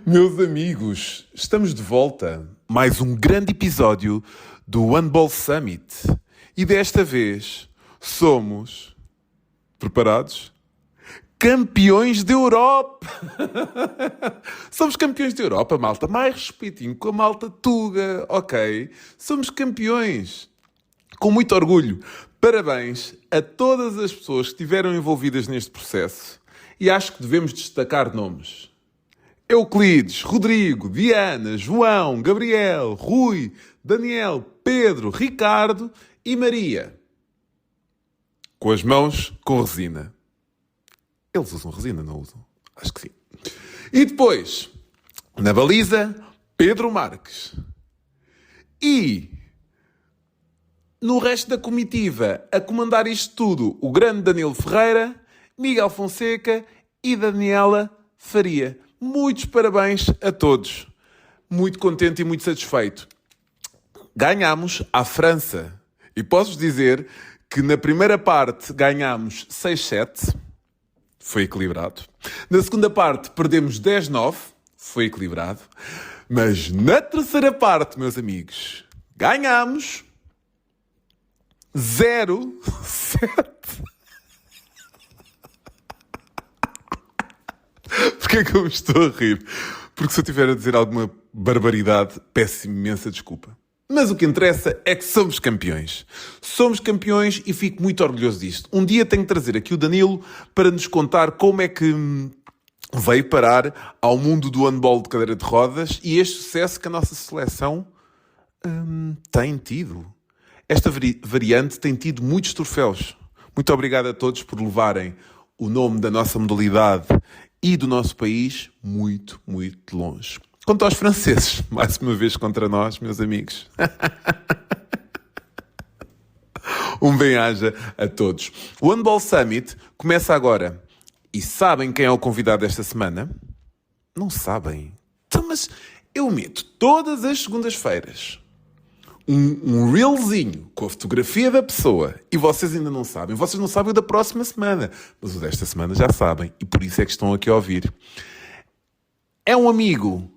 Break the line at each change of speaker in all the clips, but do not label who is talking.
Meus amigos, estamos de volta. Mais um grande episódio do Handball Summit. E desta vez somos, preparados? Campeões da Europa! Somos campeões da Europa, malta. Mais respeitinho com a malta Tuga, ok? Somos campeões. Com muito orgulho. Parabéns a todas as pessoas que estiveram envolvidas neste processo. E acho que devemos destacar nomes. Euclides, Rodrigo, Diana, João, Gabriel, Rui, Daniel, Pedro, Ricardo e Maria. Com as mãos com resina. Eles usam resina, não usam? Acho que sim. E depois, na baliza, Pedro Marques. E no resto da comitiva, a comandar isto tudo, o grande Danilo Ferreira, Miguel Fonseca e Daniela Faria. Muitos parabéns a todos. Muito contente e muito satisfeito. Ganhámos à França. E posso-vos dizer que na primeira parte ganhámos 6-7. Foi equilibrado. Na segunda parte perdemos 10-9. Foi equilibrado. Mas na terceira parte, meus amigos, ganhámos 0-7. Porquê é que eu me estou a rir? Porque se eu estiver a dizer alguma barbaridade, peço imensa desculpa. Mas o que interessa é que somos campeões. Somos campeões e fico muito orgulhoso disto. Um dia tenho que trazer aqui o Danilo para nos contar como é que veio parar ao mundo do handball de cadeira de rodas e este sucesso que a nossa seleção tem tido. Esta variante tem tido muitos troféus. Muito obrigado a todos por levarem o nome da nossa modalidade e do nosso país muito, muito longe. Quanto aos franceses, mais uma vez contra nós, meus amigos. Um bem-aja a todos. O Handball Summit começa agora. E sabem quem é o convidado desta semana? Não sabem. Então, mas eu meto todas as segundas-feiras um reelzinho com a fotografia da pessoa e vocês ainda não sabem. Vocês não sabem o da próxima semana, mas o desta semana já sabem e por isso é que estão aqui a ouvir. É um amigo,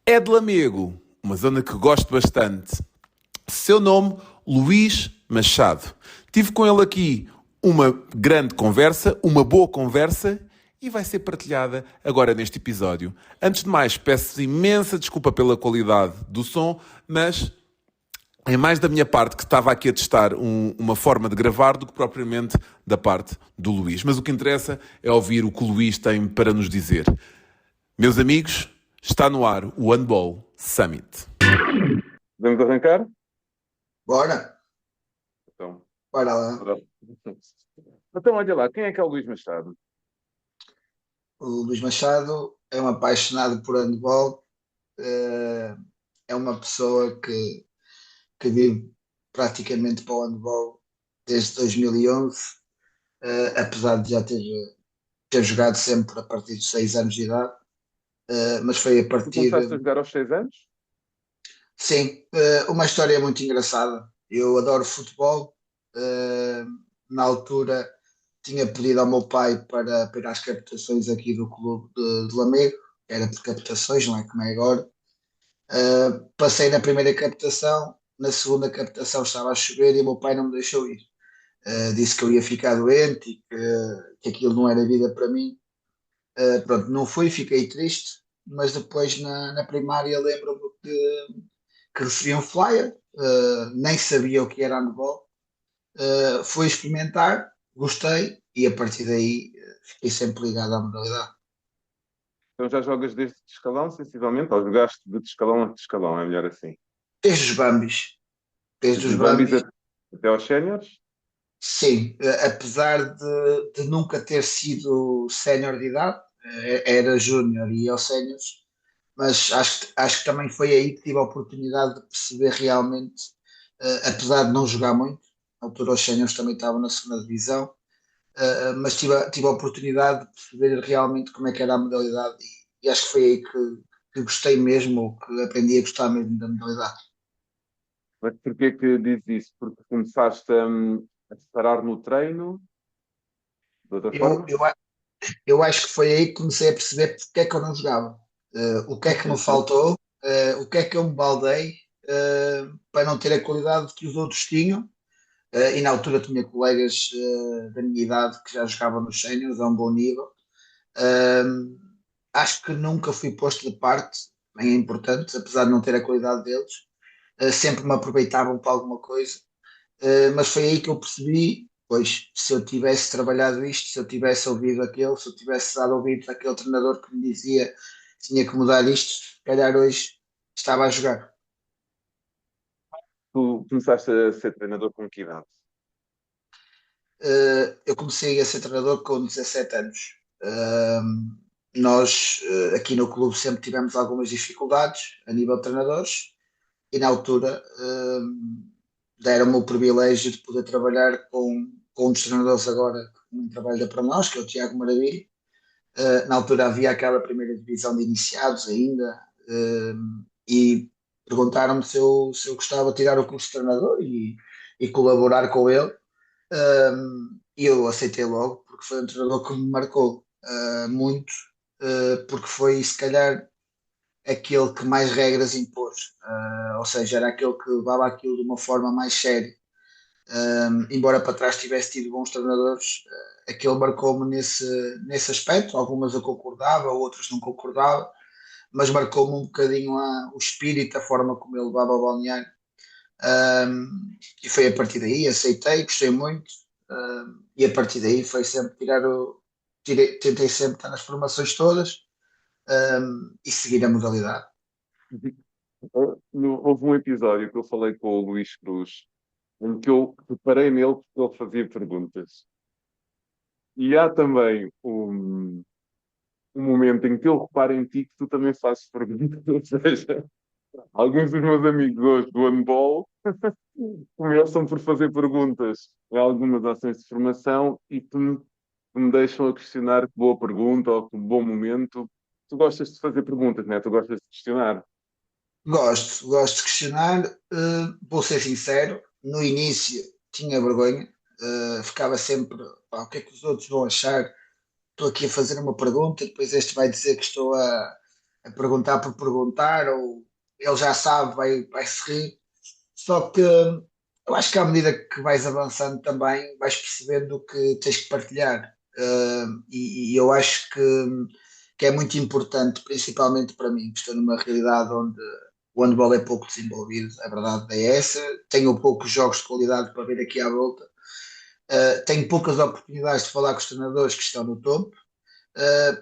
é de Lamego, uma zona que gosto bastante. Seu nome, Luís Machado. Tive com ele aqui uma grande conversa, uma boa conversa e vai ser partilhada agora neste episódio. Antes de mais, peço imensa desculpa pela qualidade do som, mas é mais da minha parte que estava aqui a testar uma forma de gravar do que propriamente da parte do Luís. Mas o que interessa é ouvir o que o Luís tem para nos dizer. Meus amigos, está no ar o Handball Summit. Vamos arrancar?
Bora,
Então,
bora lá.
então, olha lá, quem é que é o Luís Machado?
O Luís Machado é um apaixonado por handball, é uma pessoa que vive praticamente para o handball desde 2011, apesar de já ter jogado sempre a partir de 6 anos de idade, mas foi a
Tu
partir.
começaste a jogar aos 6 anos?
Sim, uma história muito engraçada. Eu adoro futebol. eh, Na altura tinha pedido ao meu pai para ir às captações aqui do clube de Lamego, era por captações, não é como é agora. Passei na primeira captação, na segunda captação estava a chover e o meu pai não me deixou ir. Disse que eu ia ficar doente e que aquilo não era vida para mim. Pronto, não fui, fiquei triste, mas depois na primária lembro-me que recebi um flyer, nem sabia o que era handball. Fui experimentar, gostei e a partir daí fiquei sempre ligado à modalidade.
Então já jogas desde escalão, sensivelmente, ou jogaste de escalão a escalão, é melhor assim.
Desde os Bambis, desde
Desde
os
os Bambis
Bambis,
até aos séniores?
sim, apesar de nunca ter sido sénior de idade, era júnior e aos séniores, mas acho que também foi aí que tive a oportunidade de perceber realmente, apesar de não jogar muito, na altura os séniores também estavam na segunda divisão, mas tive a oportunidade de perceber realmente como é que era a modalidade e acho que foi aí que gostei mesmo, ou que aprendi a gostar mesmo da modalidade.
Mas porquê que dizes isso? Porque começaste a separar no treino, de outra
Eu,
forma?
eu, a- eu acho que foi aí que comecei a perceber porque é que eu não jogava. O que é que me faltou, o que é que eu me baldei para não ter a qualidade que os outros tinham. E na altura tinha colegas da minha idade que já jogavam nos séniores a um bom nível. Uh, Acho que nunca fui posto de parte, bem é importante, apesar de não ter a qualidade deles. Sempre me aproveitavam para alguma coisa. Mas foi aí que eu percebi, pois, se eu tivesse trabalhado isto, se eu tivesse ouvido aquele, se eu tivesse dado ouvido àquele treinador que me dizia que tinha que mudar isto, se calhar hoje estava a jogar.
Tu começaste a ser treinador com que idade?
Eu comecei a ser treinador com 17 anos. Nós, aqui no clube, sempre tivemos algumas dificuldades a nível de treinadores e na altura deram-me o privilégio de poder trabalhar com um dos treinadores agora que também trabalha para nós, que é o Tiago Maravilha. Na altura havia aquela primeira divisão de iniciados ainda, e perguntaram-me se eu gostava de tirar o curso de treinador e colaborar com ele. E eu aceitei logo, porque foi um treinador que me marcou muito, porque foi se calhar aquele que mais regras impôs, ou seja, era aquele que levava aquilo de uma forma mais séria. Embora para trás tivesse tido bons treinadores, aquele marcou-me nesse aspecto. Algumas eu concordava, outras não concordava, mas marcou-me um bocadinho o espírito, a forma como ele levava o balneário. E foi a partir daí, aceitei, gostei muito, e a partir daí foi sempre tentei sempre estar nas formações todas, e seguir a modalidade.
Houve um episódio que eu falei com o Luís Cruz, em que eu reparei nele porque ele fazia perguntas. E há também um momento em que eu reparo em ti que tu também fazes perguntas. Ou seja, alguns dos meus amigos hoje do handball começam por fazer perguntas em algumas ações de formação e que me deixam a questionar que boa pergunta ou que bom momento. Tu gostas de fazer perguntas, não é? Tu gostas de questionar.
Gosto de questionar, vou ser sincero, no início tinha vergonha, ficava sempre, pá, o que é que os outros vão achar? Estou aqui a fazer uma pergunta, depois este vai dizer que estou a perguntar por perguntar, ou ele já sabe, vai se rir. Só que eu acho que à medida que vais avançando também vais percebendo que tens que partilhar. E eu acho que é muito importante, principalmente para mim, que estou numa realidade onde o handball é pouco desenvolvido, a verdade é essa. Tenho poucos jogos de qualidade para ver aqui à volta. Tenho poucas oportunidades de falar com os treinadores que estão no topo.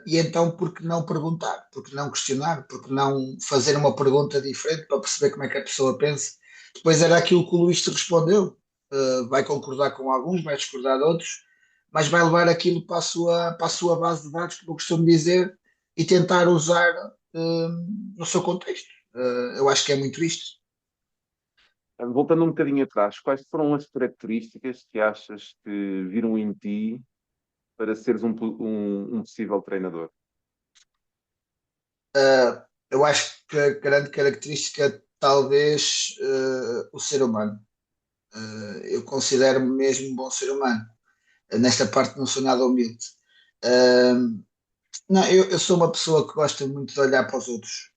E então, por que não perguntar? Por que não questionar? Por que não fazer uma pergunta diferente para perceber como é que a pessoa pensa? Depois era aquilo que o Luís te respondeu. Vai concordar com alguns, vai discordar de outros, mas vai levar aquilo para a sua base de dados, como eu costumo dizer, e tentar usar no seu contexto. Eu acho que é muito isto.
Voltando um bocadinho atrás, quais foram as características que achas que viram em ti para seres um possível treinador?
Eu acho que a grande característica é talvez o ser humano. Eu considero-me mesmo um bom ser humano. Nesta parte não sou nada humilde. Uh, não, eu sou uma pessoa que gosta muito de olhar para os outros.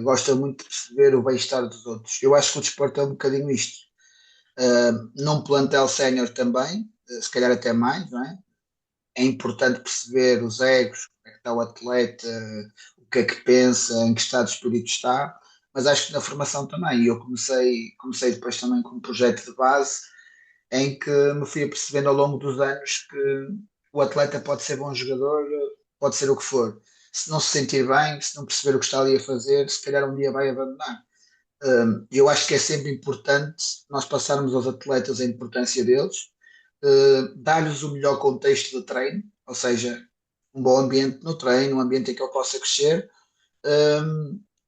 Gosta muito de perceber o bem-estar dos outros. Eu acho que o desporto é um bocadinho isto. Num plantel sénior também, se calhar até mais, não é? É importante perceber os egos, como é que está o atleta, o que é que pensa, em que estado de espírito está, mas acho que na formação também. E eu comecei depois também com um projeto de base em que me fui apercebendo ao longo dos anos que o atleta pode ser bom jogador, pode ser o que for. Se não se sentir bem, se não perceber o que está ali a fazer, se calhar um dia vai abandonar. Eu acho que é sempre importante nós passarmos aos atletas a importância deles, dar-lhes o melhor contexto de treino, ou seja, um bom ambiente no treino, um ambiente em que ele possa crescer.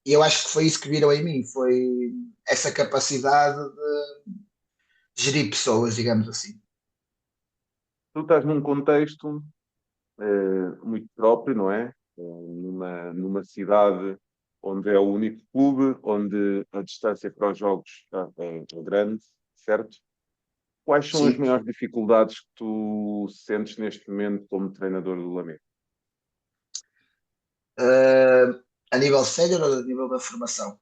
E eu acho que foi isso que viram em mim, foi essa capacidade de gerir pessoas, digamos assim.
Tu estás num contexto muito próprio, não é? Numa cidade onde é o único clube, onde a distância para os jogos é grande, certo? Quais são as
Sim.
maiores dificuldades que tu sentes neste momento como treinador do Lamego?
Uh, a nível sénior ou a nível da formação?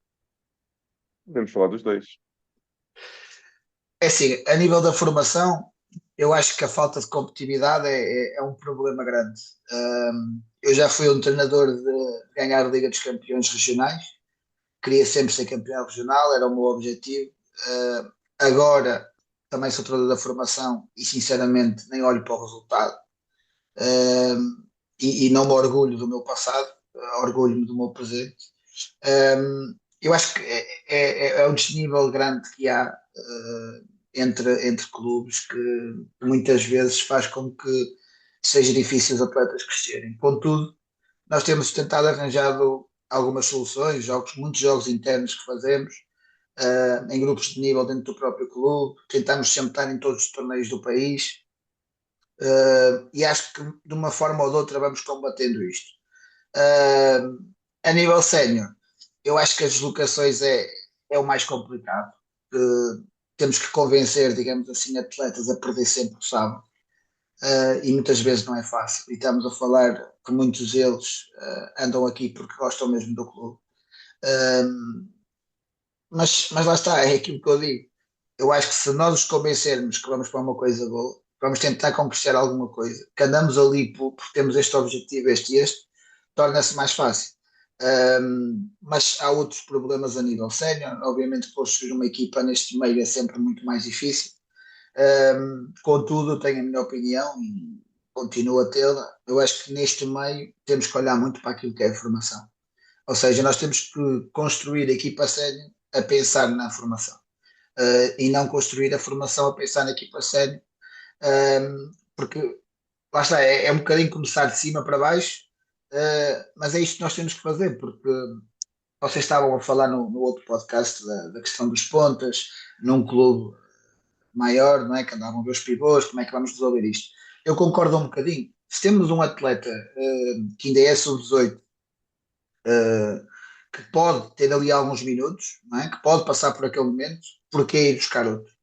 Podemos falar dos dois.
É assim, a nível da formação, eu acho que a falta de competitividade é um problema grande. Eu já fui um treinador de ganhar a Liga dos Campeões regionais, queria sempre ser campeão regional, era o meu objetivo. Agora também sou treinador da formação e sinceramente nem olho para o resultado. E não me orgulho do meu passado, orgulho-me do meu presente. Eu acho que é um desnível grande que há entre clubes que muitas vezes faz com que seja difícil os atletas crescerem. Contudo, nós temos tentado arranjado algumas soluções, muitos jogos internos que fazemos, em grupos de nível dentro do próprio clube, tentamos sempre estar em todos os torneios do país, e acho que de uma forma ou de outra vamos combatendo isto. A nível sénior, eu acho que as deslocações é o mais complicado. Temos que convencer, digamos assim, atletas a perder sempre o sábado. E muitas vezes não é fácil. E estamos a falar que muitos deles andam aqui porque gostam mesmo do clube. Uh, mas lá está, é aquilo que eu digo. Eu acho que se nós os convencermos que vamos para uma coisa boa, vamos tentar conquistar alguma coisa, que andamos ali porque temos este objetivo, este, torna-se mais fácil. Mas há outros problemas a nível sénior. Obviamente, construir uma equipa neste meio é sempre muito mais difícil. Contudo, eu tenho a minha opinião e continuo a tê-la. Eu acho que neste meio temos que olhar muito para aquilo que é a formação. Ou seja, nós temos que construir a equipa sénior a pensar na formação. E não construir a formação a pensar na equipa sénior, porque lá está, é um bocadinho começar de cima para baixo, mas é isto que nós temos que fazer, porque vocês estavam a falar no outro podcast da questão dos pontas, num clube maior, não é? Que andavam a ver os pivôs, como é que vamos resolver isto? Eu concordo um bocadinho. Se temos um atleta que ainda é sub-18, que pode ter ali alguns minutos, não é? Que pode passar por aquele momento, porque ir buscar outro?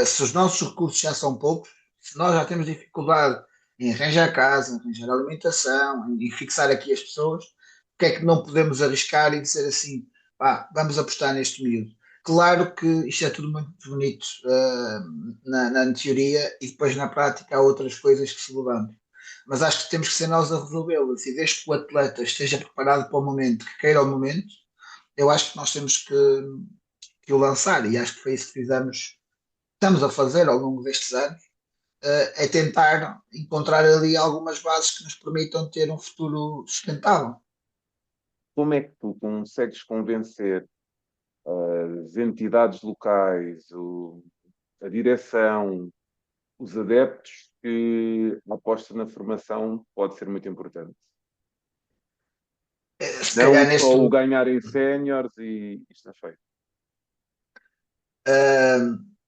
Se os nossos recursos já são poucos, se nós já temos dificuldade em arranjar casa, em arranjar alimentação, em fixar aqui as pessoas, porque é que não podemos arriscar e dizer assim, pá, vamos apostar neste miúdo? Claro que isto é tudo muito bonito na teoria e depois na prática há outras coisas que se levantam. Mas acho que temos que ser nós a resolvê-las e desde que o atleta esteja preparado para o momento, que queira o momento, eu acho que nós temos que o lançar e acho que foi isso que estamos a fazer ao longo destes anos, é tentar encontrar ali algumas bases que nos permitam ter um futuro sustentável.
Como é que tu consegues convencer as entidades locais, a direção, os adeptos, que a aposta na formação pode ser muito importante?
Se
Não
calhar
só o ganhar em séniores e isto é feito.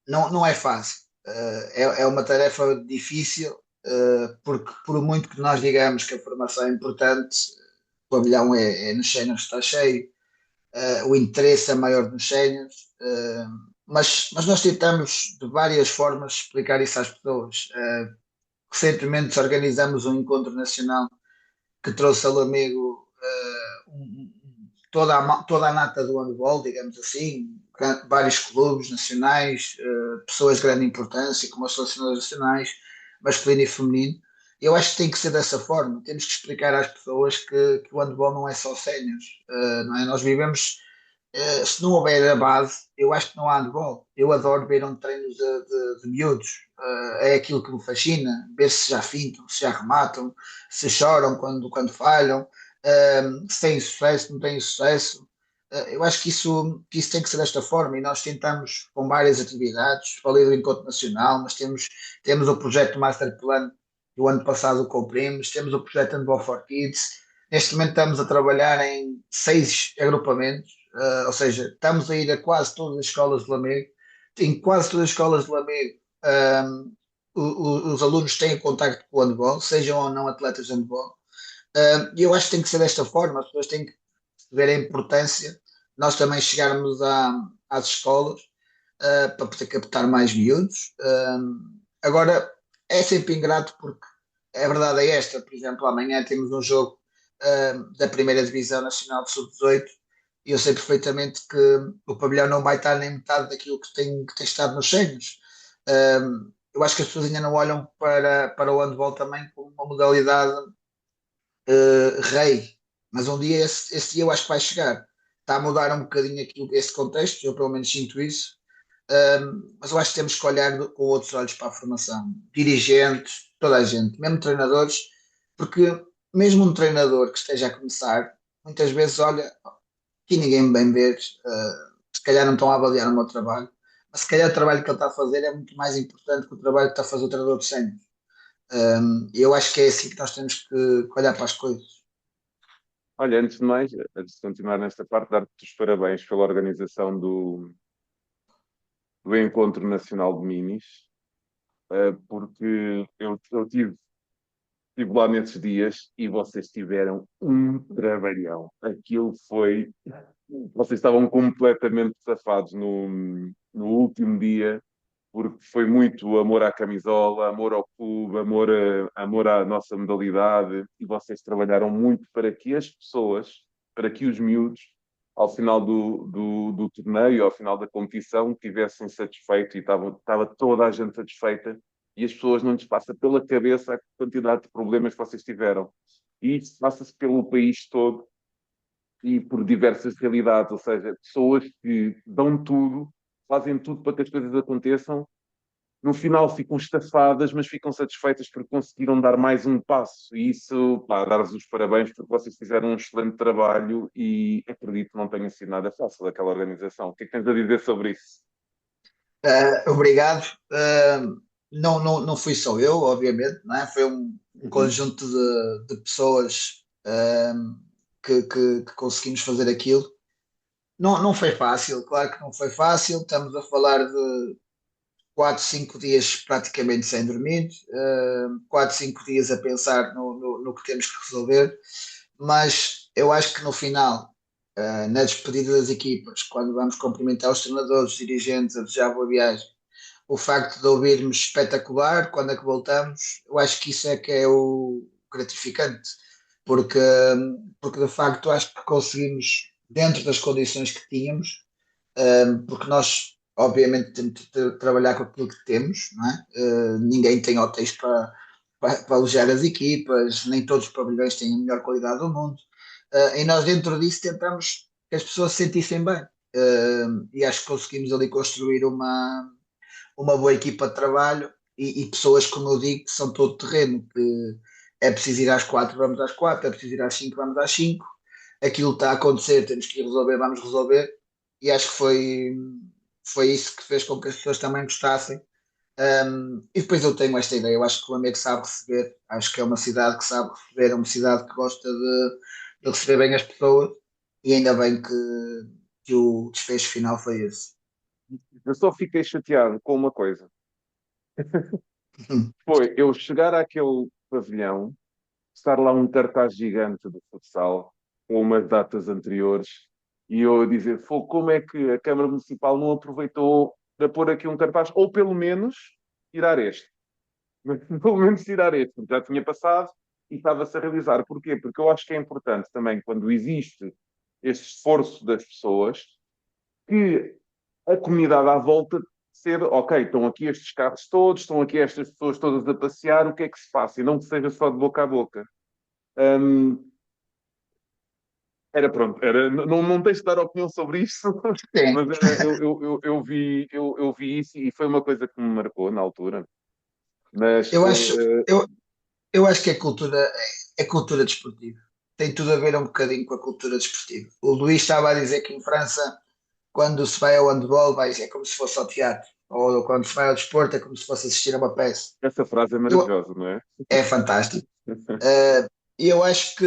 não é fácil. É uma tarefa difícil, porque por muito que nós digamos que a formação é importante, o pavilhão é nos séniores está cheio, o interesse é maior nos séniores, mas nós tentamos de várias formas explicar isso às pessoas. Recentemente organizamos um encontro nacional que trouxe a Lamego toda a nata do handball, digamos assim, vários clubes nacionais, pessoas de grande importância, como as seleções nacionais, masculino e feminino. Eu acho que tem que ser dessa forma. Temos que explicar às pessoas que o handball não é só séniores, não é? Nós vivemos, se não houver a base, eu acho que não há handball. Eu adoro ver um treino de miúdos, é aquilo que me fascina, ver se já fintam, se já rematam, se choram quando falham, se têm sucesso, não têm sucesso. Eu acho que isso tem que ser desta forma e nós tentamos com várias atividades, falei do Encontro Nacional, mas temos o projeto Master Plan que o ano passado cumprimos, temos o projeto Handball for Kids. Neste momento estamos a trabalhar em 6 agrupamentos, ou seja, estamos a ir a quase todas as escolas de Lamego. Em quase todas as escolas de Lamego, os alunos têm contacto com o handball, sejam ou não atletas de handball. E eu acho que tem que ser desta forma, as pessoas têm que ver a importância de nós também chegarmos às escolas, para poder captar mais miúdos. Agora, é sempre ingrato porque a verdade é esta, por exemplo, amanhã temos um jogo da primeira divisão nacional de sub-18 e eu sei perfeitamente que o pavilhão não vai estar nem metade daquilo que tem estado nos séniores. Eu acho que as pessoas ainda não olham para o handball também como uma modalidade rei, mas um dia esse dia eu acho que vai chegar. Está a mudar um bocadinho aqui esse contexto, eu pelo menos sinto isso. Mas eu acho que temos que olhar com outros olhos para a formação. Dirigentes, toda a gente, mesmo treinadores, porque mesmo um treinador que esteja a começar, muitas vezes olha, aqui ninguém me vem ver, se calhar não estão a avaliar o meu trabalho, mas se calhar o trabalho que ele está a fazer é muito mais importante que o trabalho que está a fazer o treinador de sénior. Eu acho que é assim que nós temos que olhar para as coisas.
Olha, antes de mais, antes de continuar nesta parte, dar-te os parabéns pela organização do Encontro Nacional de Minis, porque eu estive lá nesses dias e vocês tiveram um trabalhão. Aquilo foi. Vocês estavam completamente safados no último dia, porque foi muito amor à camisola, amor ao clube, amor à nossa modalidade, e vocês trabalharam muito para que as pessoas, para que os miúdos, ao final do torneio, ao final da competição, tivessem satisfeito e estava toda a gente satisfeita e as pessoas não lhes passa pela cabeça a quantidade de problemas que vocês tiveram. E isso passa-se pelo país todo e por diversas realidades, ou seja, pessoas que dão tudo, fazem tudo para que as coisas aconteçam, no final ficam estafadas, mas ficam satisfeitas porque conseguiram dar mais um passo. E isso, pá, dar-vos os parabéns porque vocês fizeram um excelente trabalho e acredito que não tenha sido nada fácil aquela organização. O que é que tens a dizer sobre isso?
Obrigado. Não fui só eu, obviamente, não é? Foi um
Uhum.
conjunto de pessoas que conseguimos fazer aquilo. Não foi fácil, claro que não foi fácil. Estamos a falar de 4, 5 dias praticamente sem dormir, 4, 5 dias a pensar no que temos que resolver, mas eu acho que no final, na despedida das equipas, quando vamos cumprimentar os treinadores, os dirigentes, a desejar boa viagem, o facto de ouvirmos espetacular, quando é que voltamos, eu acho que isso é que é o gratificante, porque, porque de facto acho que conseguimos, dentro das condições que tínhamos, porque nós, obviamente, temos de trabalhar com aquilo que temos, não é? Ninguém tem hotéis para alojar as equipas, nem todos os pavilhões têm a melhor qualidade do mundo, e nós, dentro disso, tentamos que as pessoas se sentissem bem. E acho que conseguimos ali construir uma boa equipa de trabalho e pessoas, como eu digo, que são todo terreno, que é preciso ir às 4, vamos às 4, é preciso ir às 5, vamos às 5. Aquilo está a acontecer, temos que ir resolver, vamos resolver. E acho que foi isso que fez com que as pessoas também gostassem. E depois eu tenho esta ideia, eu acho que o Lamego sabe receber, acho que é uma cidade que sabe receber, é uma cidade que gosta de receber bem as pessoas, e ainda bem que o desfecho final foi esse.
Eu só fiquei chateado com uma coisa. Foi eu chegar àquele pavilhão, estar lá um cartaz gigante do futsal, com umas datas anteriores, e eu a dizer, "Fogo, como é que a Câmara Municipal não aproveitou para pôr aqui um cartaz, ou pelo menos tirar este. Pelo menos tirar este, porque já tinha passado e estava-se a realizar. Porquê? Porque eu acho que é importante também, quando existe este esforço das pessoas, que a comunidade à volta ser, ok, estão aqui estes carros todos, estão aqui estas pessoas todas a passear, o que é que se passa? E não que seja só de boca a boca. Hum, era pronto, não tens de dar opinião sobre isso,
Sim,
mas eu vi isso e foi uma coisa que me marcou na altura. Mas
eu acho, eu, eu acho que é cultura desportiva. Tem tudo a ver um bocadinho com a cultura desportiva. O Luís estava a dizer que em França, quando se vai ao handball, é como se fosse ao teatro. Ou quando se vai ao desporto, é como se fosse assistir a uma peça.
essa frase é
Eu,
maravilhosa, não é?
é fantástico. E eu acho que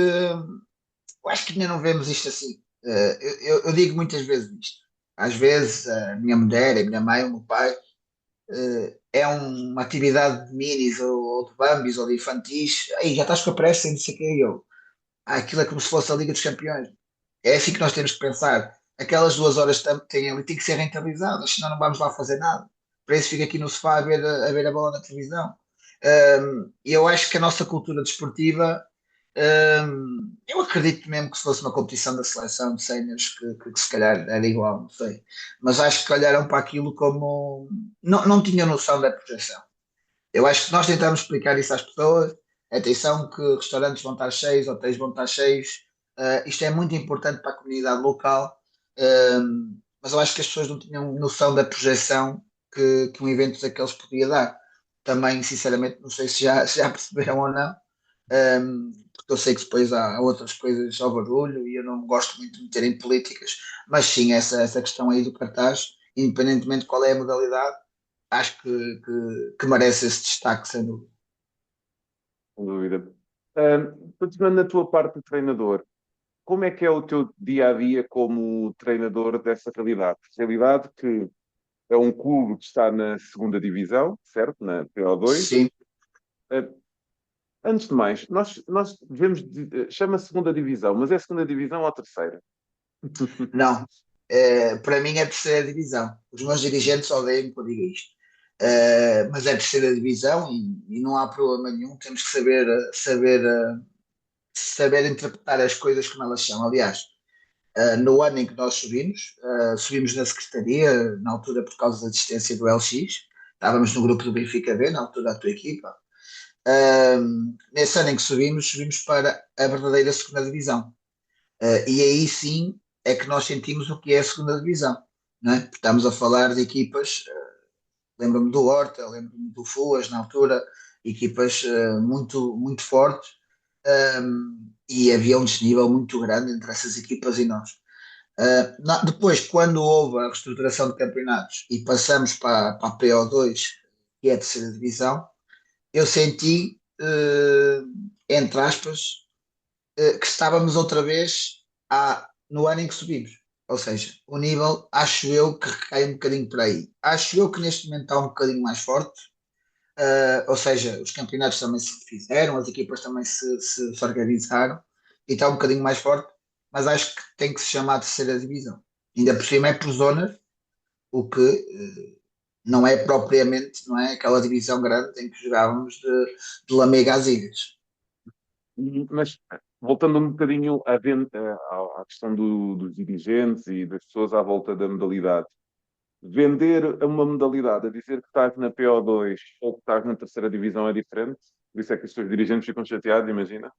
ainda não vemos isto assim. Eu digo muitas vezes isto. Às vezes, a minha mulher, a minha mãe, o meu pai, é uma atividade de minis ou de bambis ou de infantis. Aí já estás com a pressa e não sei o que é eu. Aquilo é como se fosse a Liga dos Campeões. É assim que nós temos que pensar. Aquelas 2 horas que têm ali têm que ser rentabilizadas, senão não vamos lá fazer nada. Para isso fica aqui no sofá a ver a bola na televisão. E eu acho que a nossa cultura desportiva, eu acredito mesmo que se fosse uma competição da seleção de séniores que se calhar era igual, não sei. Mas acho que olharam para aquilo como. Não tinham noção da projeção. Eu acho que nós tentamos explicar isso às pessoas. Atenção que restaurantes vão estar cheios, hotéis vão estar cheios. Isto é muito importante para a comunidade local. Mas eu acho que as pessoas não tinham noção da projeção que um evento daqueles podia dar. Também, sinceramente, não sei se já perceberam ou não. Porque eu sei que depois há outras coisas ao barulho e eu não gosto muito de meter em políticas, mas sim, essa questão aí do cartaz, independentemente de qual é a modalidade, acho que merece esse destaque, sem dúvida.
Sem dúvida. Continuando na tua parte de treinador, como é que é o teu dia a dia como treinador dessa realidade? Realidade que é um clube que está na segunda divisão, certo? Na PO2.
Sim,
Uh, Antes de mais, nós devemos. Chama segunda divisão, mas é segunda divisão ou a terceira?
não. Para mim é terceira divisão. Os meus dirigentes odeiam que eu diga isto. Mas é terceira divisão e não há problema nenhum. Temos que saber interpretar as coisas como elas são. Aliás, no ano em que nós subimos na secretaria, na altura por causa da desistência do LX, estávamos no grupo do Benfica B, na altura da tua equipa. Nesse ano em que subimos para a verdadeira segunda divisão. E aí sim é que nós sentimos o que é a segunda divisão. Não é? Porque estamos a falar de equipas, lembro-me do Horta, lembro-me do Fuas na altura, equipas muito, muito fortes, e havia um desnível muito grande entre essas equipas e nós. Depois, quando houve a reestruturação de campeonatos e passamos para a PO2, que é a terceira divisão, eu senti, entre aspas, que estávamos outra vez no ano em que subimos. Ou seja, o nível, acho eu, que recai um bocadinho por aí. Acho eu que neste momento está um bocadinho mais forte, ou seja, os campeonatos também se fizeram, as equipas também se organizaram e está um bocadinho mais forte, mas acho que tem que se chamar terceira divisão. Ainda por cima é por zonas, o que não é propriamente, não é aquela divisão grande em que jogávamos de Lamega às Ilhas.
Mas voltando um bocadinho à questão dos dirigentes e das pessoas à volta da modalidade. Vender uma modalidade, a dizer que estás na PO2 ou que estás na terceira divisão é diferente? Por isso é que os teus dirigentes ficam chateados, imagina?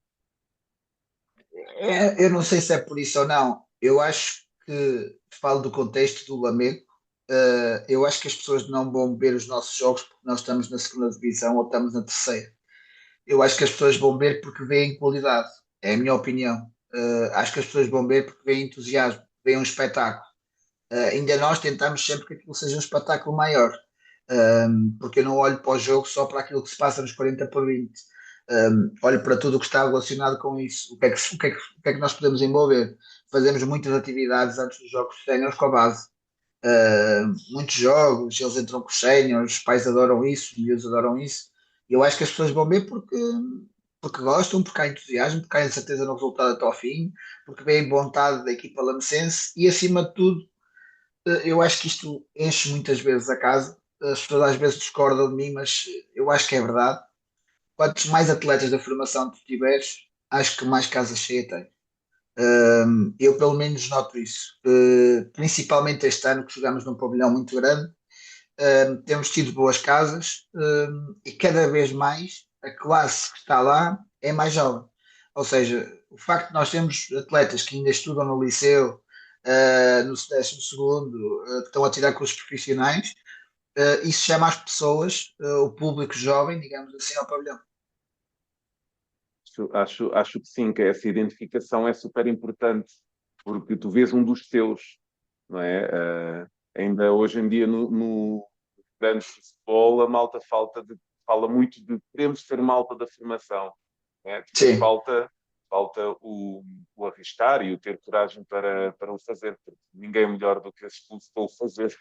Eu não sei se é por isso ou não. Eu acho que, falo do contexto do Lamego, eu acho que as pessoas não vão ver os nossos jogos porque nós estamos na segunda divisão ou estamos na terceira. Eu acho que as pessoas vão ver porque veem qualidade. É a minha opinião. Acho que as pessoas vão ver porque veem entusiasmo, veem um espetáculo. Ainda nós tentamos sempre que aquilo seja um espetáculo maior. Porque eu não olho para o jogo só para aquilo que se passa nos 40 por 20. Olho para tudo o que está relacionado com isso. O que é que nós podemos envolver? Fazemos muitas atividades antes dos jogos séniores com a base. Muitos jogos, eles entram com os séniores, os pais adoram isso, os miúdos adoram isso. E eu acho que as pessoas vão ver porque gostam, porque há entusiasmo, porque há certeza no resultado até ao fim, porque veem vontade da equipa lamecense e, acima de tudo, eu acho que isto enche muitas vezes a casa. As pessoas às vezes discordam de mim, mas eu acho que é verdade. Quantos mais atletas da formação tu tiveres, acho que mais casa cheia tem. Eu pelo menos noto isso. Principalmente este ano que jogamos num pavilhão muito grande, temos tido boas casas, e cada vez mais a classe que está lá é mais jovem. Ou seja, o facto de nós termos atletas que ainda estudam no liceu, no 12º, que estão a tirar cursos profissionais, isso chama as pessoas, o público jovem, digamos assim, ao pavilhão.
Acho que sim, que essa identificação é super importante, porque tu vês um dos teus, não é? Ainda hoje em dia no grande futebol a malta fala muito de queremos ser malta da formação, né? Depois
Sim,
falta o arriscar e o ter coragem para o fazer, porque ninguém é melhor do que esses clubes para o fazer.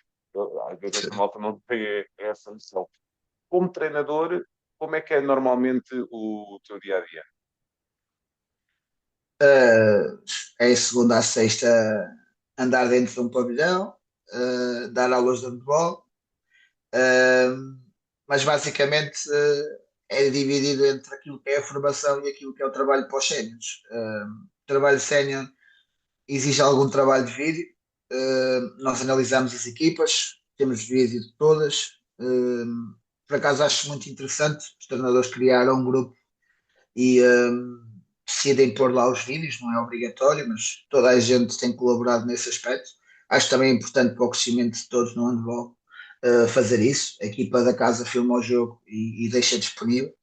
Às vezes essa malta não tem essa noção. Como treinador, como é que é normalmente o teu dia a dia?
uh, é segunda a sexta andar dentro de um pavilhão, dar aulas de handball, uh, mas basicamente é dividido entre aquilo que é a formação e aquilo que é o trabalho para os séniores. trabalho sénior exige algum trabalho de vídeo. Nós analisamos as equipas, temos vídeo de todas. Por acaso acho muito interessante, os treinadores criaram um grupo e decidem pôr lá os vídeos, não é obrigatório, mas toda a gente tem colaborado nesse aspecto. Acho também importante para o crescimento de todos no handball fazer isso. A equipa da casa filma o jogo e deixa disponível.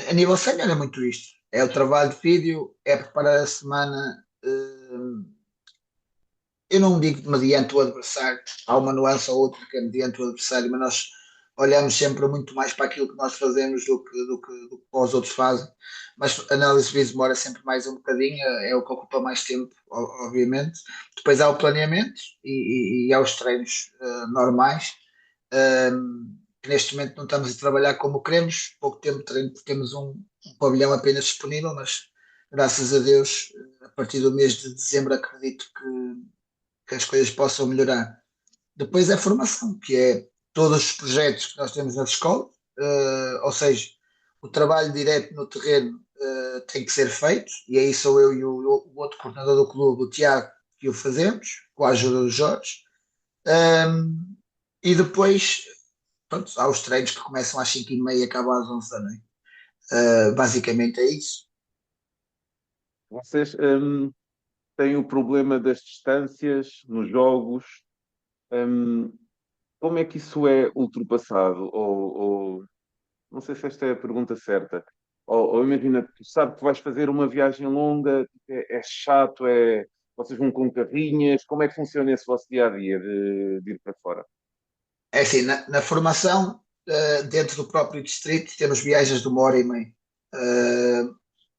A nível sénior é muito isto. É o trabalho de vídeo, é preparar a semana. Eu não digo mediante o adversário, há uma nuance ou outra que é mediante o adversário, mas nós olhamos sempre muito mais para aquilo que nós fazemos do que os outros fazem. Mas a análise de vídeo demora sempre mais um bocadinho, é o que ocupa mais tempo, obviamente. Depois há o planeamento e há os treinos normais. Que neste momento não estamos a trabalhar como queremos, pouco tempo de treino, porque temos um pavilhão apenas disponível, mas graças a Deus, a partir do mês de dezembro, acredito que as coisas possam melhorar. Depois é a formação, que é todos os projetos que nós temos nas escolas, ou seja, o trabalho direto no terreno tem que ser feito, e aí sou eu e o outro coordenador do clube, o Tiago, que o fazemos, com a ajuda do Jorge. E depois, pronto, há os treinos que começam às 5h30 e acabam às 11 da noite. Basicamente é isso.
Vocês têm o problema das distâncias nos jogos. Hum, Como é que isso é ultrapassado? Não sei se esta é a pergunta certa. Ou imagina, tu sabes que vais fazer uma viagem longa, é chato, vocês vão com carrinhas, como é que funciona esse vosso dia a dia de ir para fora?
É assim, na formação, dentro do próprio distrito, temos viagens de 1h30.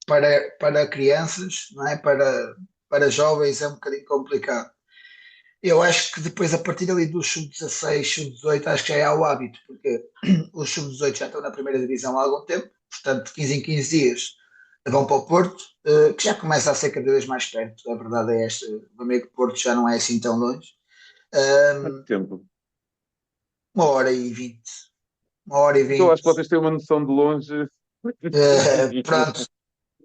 Para crianças, não é? Para jovens é um bocadinho complicado. Eu acho que depois, a partir ali do sub-16, sub-18, acho que já é o hábito, porque os sub-18 já estão na primeira divisão há algum tempo, portanto, de 15 em 15 dias vão para o Porto, que já começa a ser cada vez mais perto. A verdade é esta: o amigo Porto já não é assim tão longe.
Quanto
Um,
tempo?
1h20. Uma hora e
Então acho que
vinte.
vocês têm uma noção de longe.
Pronto,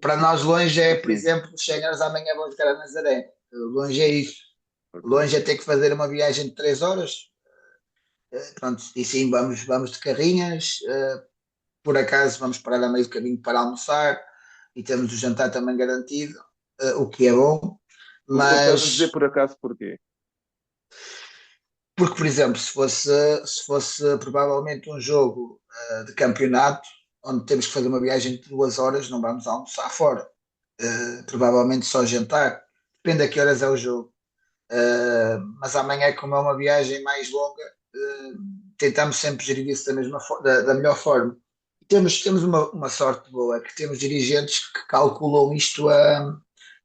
para nós longe é, por
Sim.
exemplo, os séniores amanhã vão jogar a Nazaré. Longe é isso. Longe é ter que fazer uma viagem de 3 horas. Pronto, e sim, vamos de carrinhas. Por acaso vamos parar a meio do caminho para almoçar e temos o jantar também garantido, o que é bom.
O que estás a dizer
Mas,
por acaso porquê?
porque, por exemplo, se fosse provavelmente um jogo de campeonato, onde temos que fazer uma viagem de 2 horas, não vamos almoçar fora. Provavelmente só jantar. Depende a que horas é o jogo. Mas amanhã, como é uma viagem mais longa, tentamos sempre gerir isso da melhor forma. Temos uma sorte boa, que temos dirigentes que calculam isto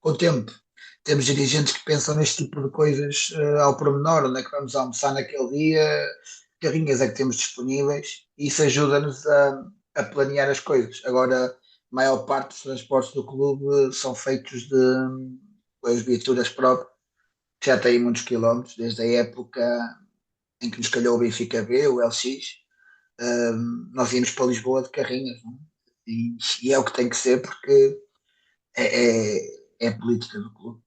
com o tempo. Temos dirigentes que pensam neste tipo de coisas ao pormenor, onde é que vamos almoçar naquele dia, que carrinhas é que temos disponíveis, e isso ajuda-nos a planear as coisas. Agora, a maior parte dos transportes do clube são feitos com as viaturas próprias, que já têm muitos quilómetros, desde a época em que nos calhou o Benfica B, o LX. Nós íamos para Lisboa de carrinhas, não é? E é o que tem que ser, porque é a política do clube.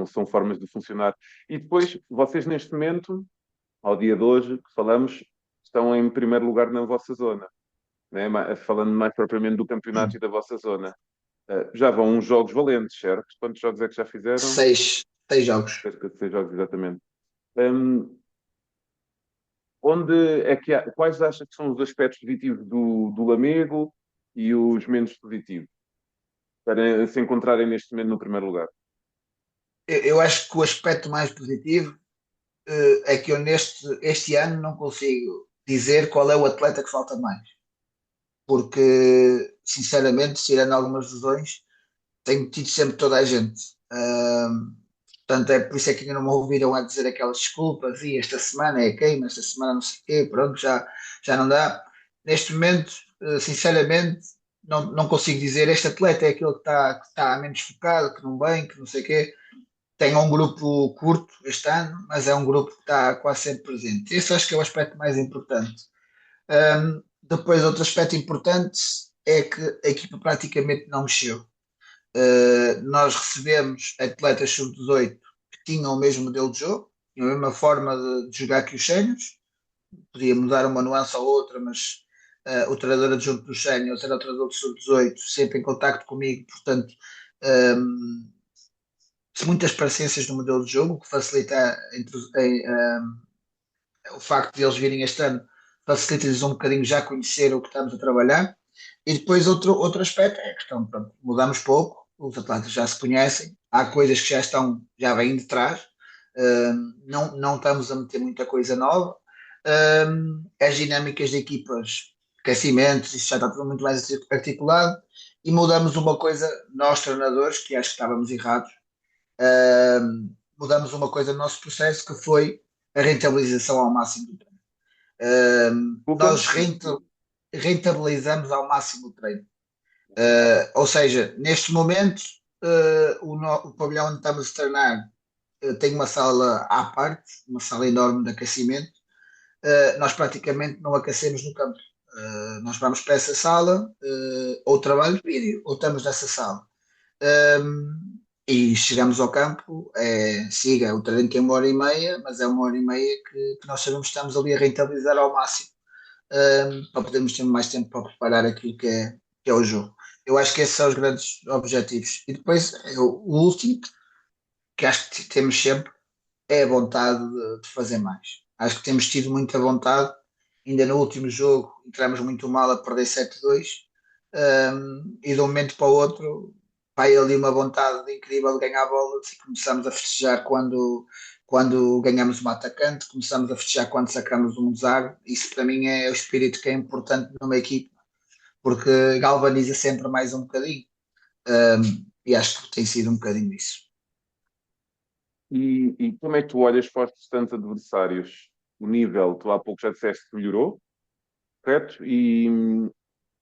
São formas de funcionar. E depois, vocês neste momento, ao dia de hoje, que falamos, estão em primeiro lugar na vossa zona, né? Falando mais propriamente do campeonato e da vossa zona. Já vão uns jogos valentes, certo? Quantos jogos é que já fizeram?
6 jogos.
Cerca de 6 jogos, exatamente. Hum, Quais achas que são os aspectos positivos do Lamego e os menos positivos para se encontrarem neste momento no primeiro lugar?
Eu acho que o aspecto mais positivo é que eu este ano não consigo dizer qual é o atleta que falta mais, porque sinceramente, tirando algumas lesões, tenho tido sempre toda a gente. Portanto, é por isso é que ainda não me ouviram a dizer aquelas desculpas, e esta semana é queima, esta semana não sei o quê, pronto, já não dá. Neste momento, sinceramente, não consigo dizer este atleta é aquele que está menos focado, que não vem, que não sei o quê. Tem um grupo curto este ano, mas é um grupo que está quase sempre presente. Esse acho que é o aspecto mais importante. Depois, outro aspecto importante é que a equipa praticamente não mexeu. Nós recebemos atletas sub-18 que tinham o mesmo modelo de jogo, tinham a mesma forma de jogar que os séniores, podia mudar uma nuance ou outra, mas o treinador adjunto dos séniores era o treinador de sub-18, sempre em contacto comigo, portanto, um, muitas parecências no modelo de jogo, o que facilita o facto de eles virem este ano, facilita-lhes um bocadinho já conhecer o que estamos a trabalhar. E depois outro aspecto é a questão, pronto, mudamos pouco, os atletas já se conhecem, há coisas que já vêm de trás, não estamos a meter muita coisa nova. As dinâmicas de equipas, aquecimentos, isso já está tudo muito mais articulado. E mudamos uma coisa, nós treinadores, que acho que estávamos errados, mudamos uma coisa no nosso processo que foi a rentabilização ao máximo do treino.
Desculpa?
Nós rentabilizamos ao máximo o treino. Ou seja, neste momento, o pavilhão onde estamos a treinar tem uma sala à parte, uma sala enorme de aquecimento. Nós praticamente não aquecemos no campo. Nós vamos para essa sala, ou trabalho de vídeo, ou estamos nessa sala. E chegamos ao campo, siga, o treino tem 1 hora e meia, mas é 1 hora e meia que nós sabemos que estamos ali a rentabilizar ao máximo, para podermos ter mais tempo para preparar aquilo que é o jogo. Eu acho que esses são os grandes objetivos. E depois, o último, que acho que temos sempre, é a vontade de fazer mais. Acho que temos tido muita vontade. Ainda no último jogo entramos muito mal a perder 7-2, e de um momento para o outro vai ali uma vontade incrível de ganhar bolas e começamos a festejar quando ganhamos uma atacante, começamos a festejar quando sacamos um zague. Isso para mim é o espírito que é importante numa equipe, porque galvaniza sempre mais um bocadinho, e acho que tem sido um bocadinho isso.
E como é que tu olhas para os restantes adversários? O nível, tu há pouco já disseste que melhorou, correto?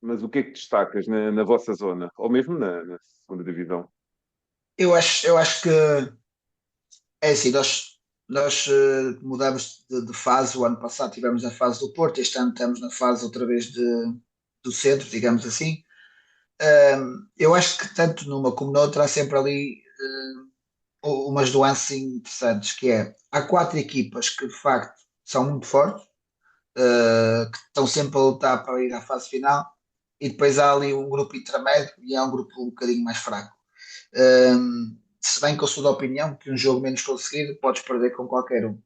Mas o que é que destacas na vossa zona? Ou mesmo na segunda divisão?
Eu acho que é assim, nós mudamos de fase. O ano passado tivemos a fase do Porto, este ano estamos na fase outra vez do centro, digamos assim. Eu acho que tanto numa como noutra há sempre ali umas nuances interessantes, que é, há 4 equipas que de facto são muito fortes, que estão sempre a lutar para ir à fase final, e depois há ali um grupo intermédio e há um grupo um bocadinho mais fraco. Se bem que eu sou da opinião que um jogo menos conseguido podes perder com qualquer um.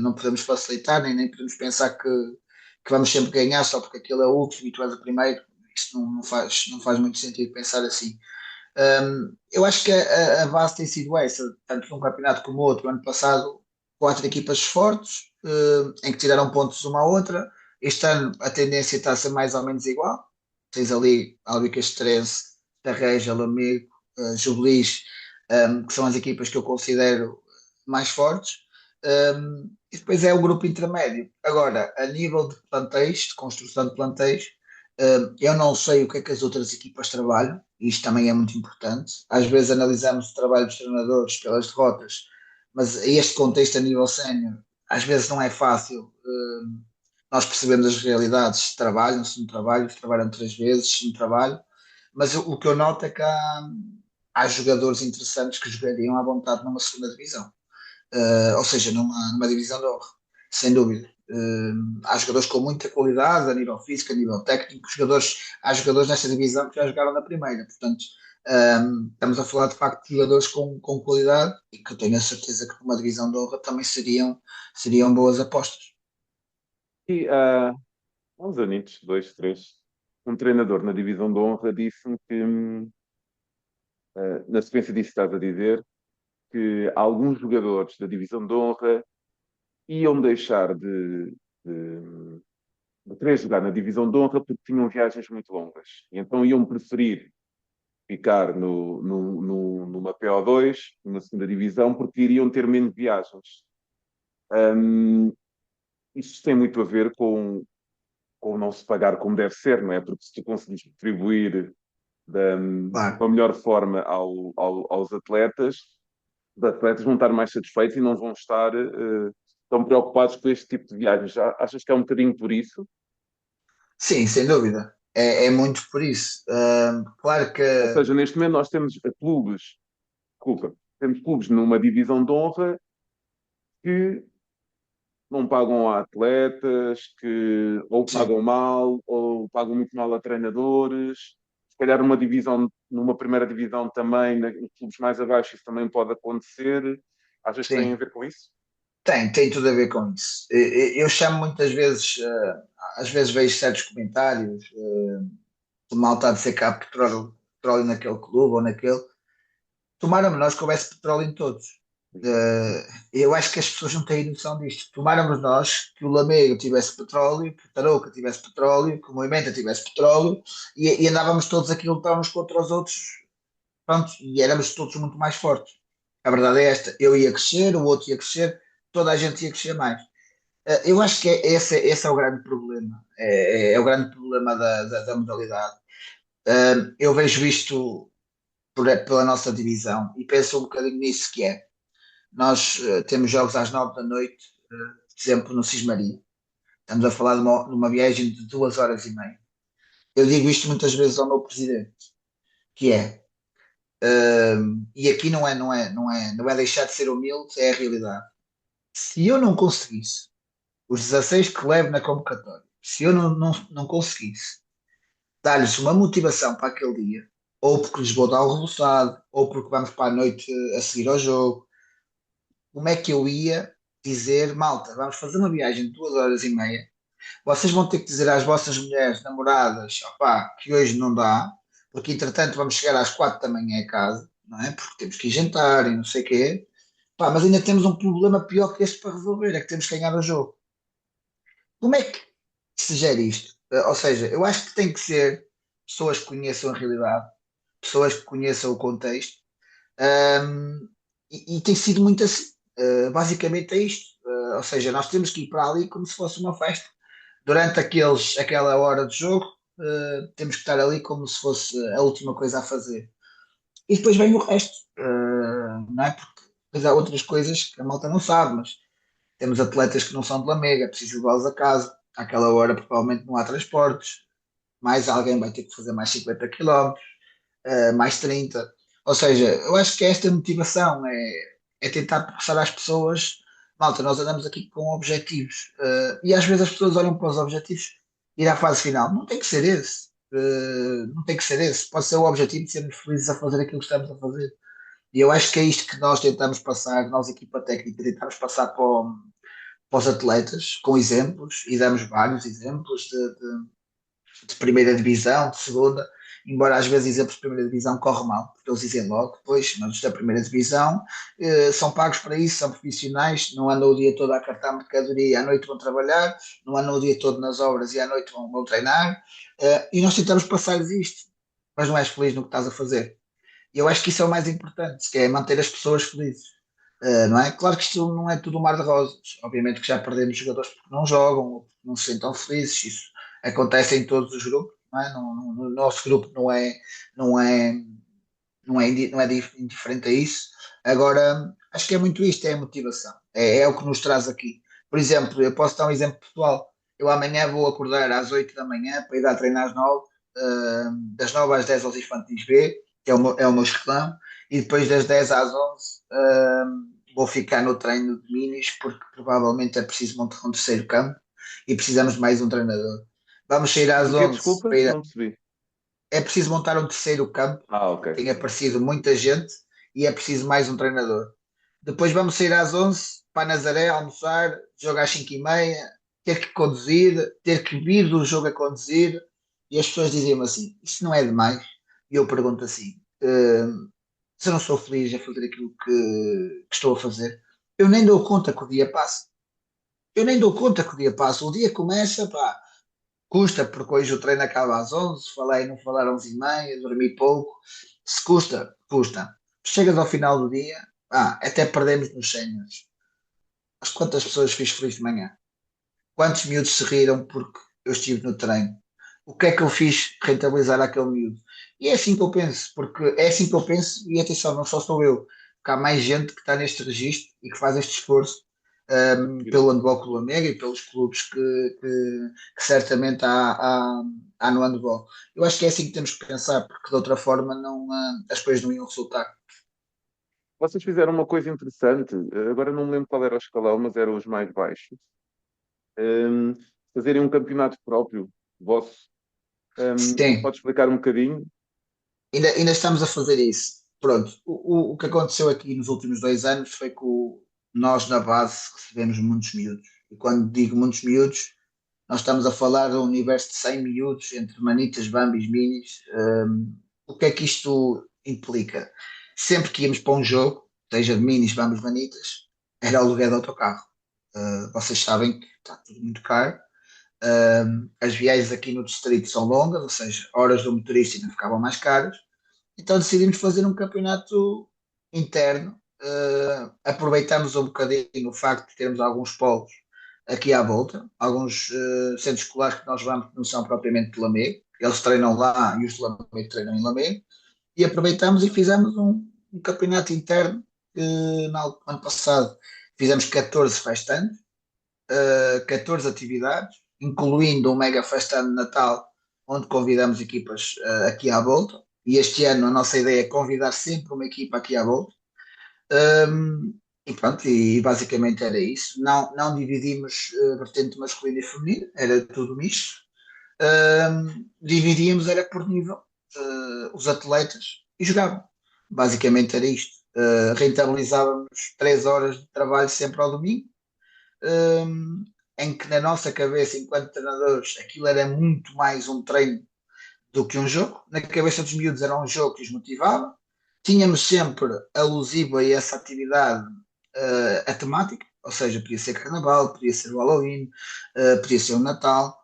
Não podemos facilitar, nem podemos pensar que vamos sempre ganhar só porque aquele é o último e tu és o primeiro. Isso não faz muito sentido pensar assim. Eu acho que a base tem sido essa, tanto num campeonato como outro. Ano passado, 4 equipas fortes, em que tiraram pontos uma à outra. Este ano a tendência está a ser mais ou menos igual. Tens ali Albica Estrense, Tarreja, Lamego, Jubilis, que são as equipas que eu considero mais fortes. E depois é o grupo intermédio. Agora, a nível de plantéis, de construção de plantéis, eu não sei o que é que as outras equipas trabalham, e isto também é muito importante. Às vezes analisamos o trabalho dos treinadores pelas derrotas, mas este contexto a nível sénior, às vezes não é fácil. Nós percebemos as realidades, se trabalham, se não trabalham, se trabalham 3 vezes, se não trabalham, mas o que eu noto é que há jogadores interessantes que jogariam à vontade numa segunda divisão, ou seja, numa divisão de honra, sem dúvida. Há jogadores com muita qualidade a nível físico, a nível técnico. Há jogadores nesta divisão que já jogaram na primeira, portanto, estamos a falar de facto de jogadores com qualidade e que eu tenho a certeza que numa divisão de honra também seriam boas apostas.
E há uns anitos, dois, três, um treinador na divisão de honra disse-me que, na sequência disso que estás a dizer, que alguns jogadores da divisão de honra iam deixar de querer jogar na divisão de honra porque tinham viagens muito longas. E então iam preferir ficar numa PO2, numa segunda divisão, porque iriam ter menos viagens. Isso tem muito a ver com não se pagar como deve ser, não é? Porque se tu conseguires distribuir
Claro.
uma melhor forma aos atletas, os atletas vão estar mais satisfeitos e não vão estar tão preocupados com este tipo de viagens. Achas que é um bocadinho por isso?
Sim, sem dúvida. é muito por isso. Claro que
Ou seja, neste momento nós temos clubes, desculpa, temos clubes numa divisão de honra que não pagam a atletas, que ou
sim,
pagam mal, ou pagam muito mal a treinadores. Se calhar numa primeira divisão também, em clubes mais abaixo, isso também pode acontecer. Achas que tem a
sim,
ver com isso?
tem tudo a ver com isso. Eu chamo muitas vezes, às vezes vejo certos comentários de malta a dizer que há petróleo naquele clube ou naquele. Tomáramos nós que houvesse petróleo em todos. Eu acho que as pessoas não têm noção disto. Tomáramos nós que o Lamego tivesse petróleo, que o Tarouca tivesse petróleo, que o Moimenta tivesse petróleo, e andávamos todos aqui a lutar uns contra os outros, pronto, e éramos todos muito mais fortes. A verdade é esta: eu ia crescer, o outro ia crescer, toda a gente ia crescer mais. Eu acho que esse é o grande problema. É o grande problema da modalidade. Eu vejo isto pela nossa divisão e penso um bocadinho nisso que é. Nós temos jogos às 9 da noite, por exemplo, no Cismaria. Estamos a falar de uma viagem de 2 horas e meia. Eu digo isto muitas vezes ao meu presidente, que é, e aqui não é deixar de ser humilde, é a realidade. Se eu não conseguisse, os 16 que levo na convocatória, se eu não conseguisse dar-lhes uma motivação para aquele dia, ou porque lhes vou dar o resultado, ou porque vamos para a noite a seguir ao jogo, como é que eu ia dizer, malta, vamos fazer uma viagem de 2 horas e meia, vocês vão ter que dizer às vossas mulheres, namoradas, opá, que hoje não dá, porque entretanto vamos chegar às 4 da manhã a casa, não é? Porque temos que ir jantar e não sei o quê. Pá, mas ainda temos um problema pior que este para resolver, é que temos que ganhar o jogo. Como é que se gera isto? Ou seja, eu acho que tem que ser pessoas que conheçam a realidade, pessoas que conheçam o contexto, e tem sido muito assim. Basicamente é isto. Ou seja, nós temos que ir para ali como se fosse uma festa. Durante aquela hora de jogo, temos que estar ali como se fosse a última coisa a fazer. E depois vem o resto, não é? Porque depois há outras coisas que a malta não sabe, mas temos atletas que não são de Lamega, é preciso levá-los a casa. Àquela hora provavelmente não há transportes, mais alguém vai ter que fazer mais 50 quilómetros, mais 30. Ou seja, eu acho que esta motivação é tentar passar às pessoas, malta, nós andamos aqui com objetivos, e às vezes as pessoas olham para os objetivos e ir à fase final. Não tem que ser esse. Não tem que ser esse. Pode ser o objetivo de sermos felizes a fazer aquilo que estamos a fazer. E eu acho que é isto que nós tentamos passar, nós, equipa técnica, tentamos passar para os atletas, com exemplos, e damos vários exemplos de primeira divisão, de segunda, embora às vezes exemplos de primeira divisão corram mal, porque eles dizem logo, depois, mas os da primeira divisão são pagos para isso, são profissionais, não andam o dia todo a cartar mercadoria e à noite vão trabalhar, não andam o dia todo nas obras e à noite vão treinar, e nós tentamos passar-lhes isto, mas não és feliz no que estás a fazer. E eu acho que isso é o mais importante, que é manter as pessoas felizes. Não é? Claro que isto não é tudo um mar de rosas. Obviamente que já perdemos jogadores porque não jogam, ou porque não se sentem felizes. Isso acontece em todos os grupos. Não é? No nosso grupo não é, não é indiferente a isso. Agora, acho que é muito isto, é a motivação. É o que nos traz aqui. Por exemplo, eu posso dar um exemplo pessoal. Eu amanhã vou acordar às 8 da manhã para ir dar treino às 9, das 9 às 10 aos infantis B, que é o meu escalão, e depois das 10 às 11 vou ficar no treino de minis, porque provavelmente é preciso montar um terceiro campo e precisamos de mais um treinador. Vamos sair às
Do quê?
11
Desculpa, não percebi.
é preciso montar um terceiro campo,
Ah, ok.
tem aparecido muita gente e é preciso mais um treinador. Depois vamos sair às 11 para Nazaré, almoçar, jogar às 5h30, ter que conduzir, ter que vir do jogo a conduzir, e as pessoas diziam assim, isso não é demais? E eu pergunto assim, se eu não sou feliz a fazer aquilo que estou a fazer, eu nem dou conta que o dia passa. Eu nem dou conta que o dia passa. O dia começa, pá, custa, porque hoje o treino acaba às 11, falei, não falar 11h30, dormi pouco. Se custa, custa. Chegas ao final do dia, até perdemos nos séniores. Mas quantas pessoas fiz feliz de manhã? Quantos miúdos se riram porque eu estive no treino? O que é que eu fiz rentabilizar aquele miúdo? E é assim que eu penso, porque é assim que eu penso, e atenção, não só sou eu, porque há mais gente que está neste registro e que faz este esforço, pelo Handball Clube Lamego e pelos clubes que certamente há no handball. Eu acho que é assim que temos que pensar, porque de outra forma não, as coisas não iam resultar.
Vocês fizeram uma coisa interessante, agora não me lembro qual era o escalão, mas eram os mais baixos. Hum, Fazerem um campeonato próprio, vosso.
Sim,
Pode explicar um bocadinho?
ainda estamos a fazer isso. Pronto, o que aconteceu aqui nos últimos 2 anos foi que nós na base recebemos muitos miúdos. E quando digo muitos miúdos, nós estamos a falar de um universo de 100 miúdos, entre manitas, bambis, minis. O que é que isto implica? Sempre que íamos para um jogo, seja de minis, bambis, manitas, era o aluguel de autocarro. Vocês sabem que está tudo muito caro. As viagens aqui no distrito são longas, ou seja, horas do motorista ainda ficavam mais caras. Então decidimos fazer um campeonato interno. Aproveitamos um bocadinho o facto de termos alguns polos aqui à volta, alguns centros escolares que nós vamos que não são propriamente de Lamego, eles treinam lá e os de Lamego treinam em Lamego, e aproveitamos e fizemos um campeonato interno que no ano passado fizemos 14 festantes, 14 atividades, incluindo um mega festão de Natal, onde convidamos equipas aqui à volta. E este ano a nossa ideia é convidar sempre uma equipa aqui à volta. E pronto, e basicamente era isso. Não dividimos vertente masculina e feminina, era tudo misto. Dividíamos era por nível os atletas e jogavam. Basicamente era isto. Rentabilizávamos 3 horas de trabalho sempre ao domingo, um, em que na nossa cabeça, enquanto treinadores, aquilo era muito mais um treino do que um jogo. Na cabeça dos miúdos era um jogo que os motivava. Tínhamos sempre alusivo a essa atividade a temática, ou seja, podia ser Carnaval, podia ser o Halloween, podia ser o Natal.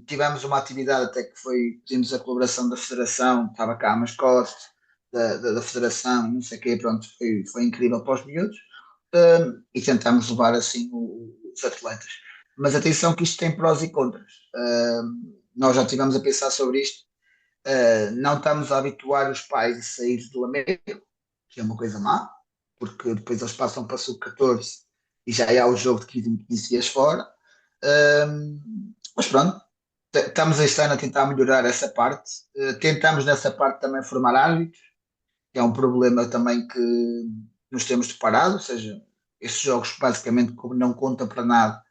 Tivemos uma atividade até que foi, pedimos a colaboração da Federação, estava cá a mascote da Federação, não sei o quê, pronto, foi incrível para os miúdos. E tentámos levar assim os atletas. Mas atenção que isto tem prós e contras. Nós já estivemos a pensar sobre isto. Não estamos a habituar os pais a sair do Lamego, que é uma coisa má, porque depois eles passam para sub-14 e já há o jogo de 15 em 15 dias fora. Mas pronto, estamos este ano a tentar melhorar essa parte. Tentamos nessa parte também formar árbitros, que é um problema também que nos temos deparado, ou seja, esses jogos basicamente como não contam para nada.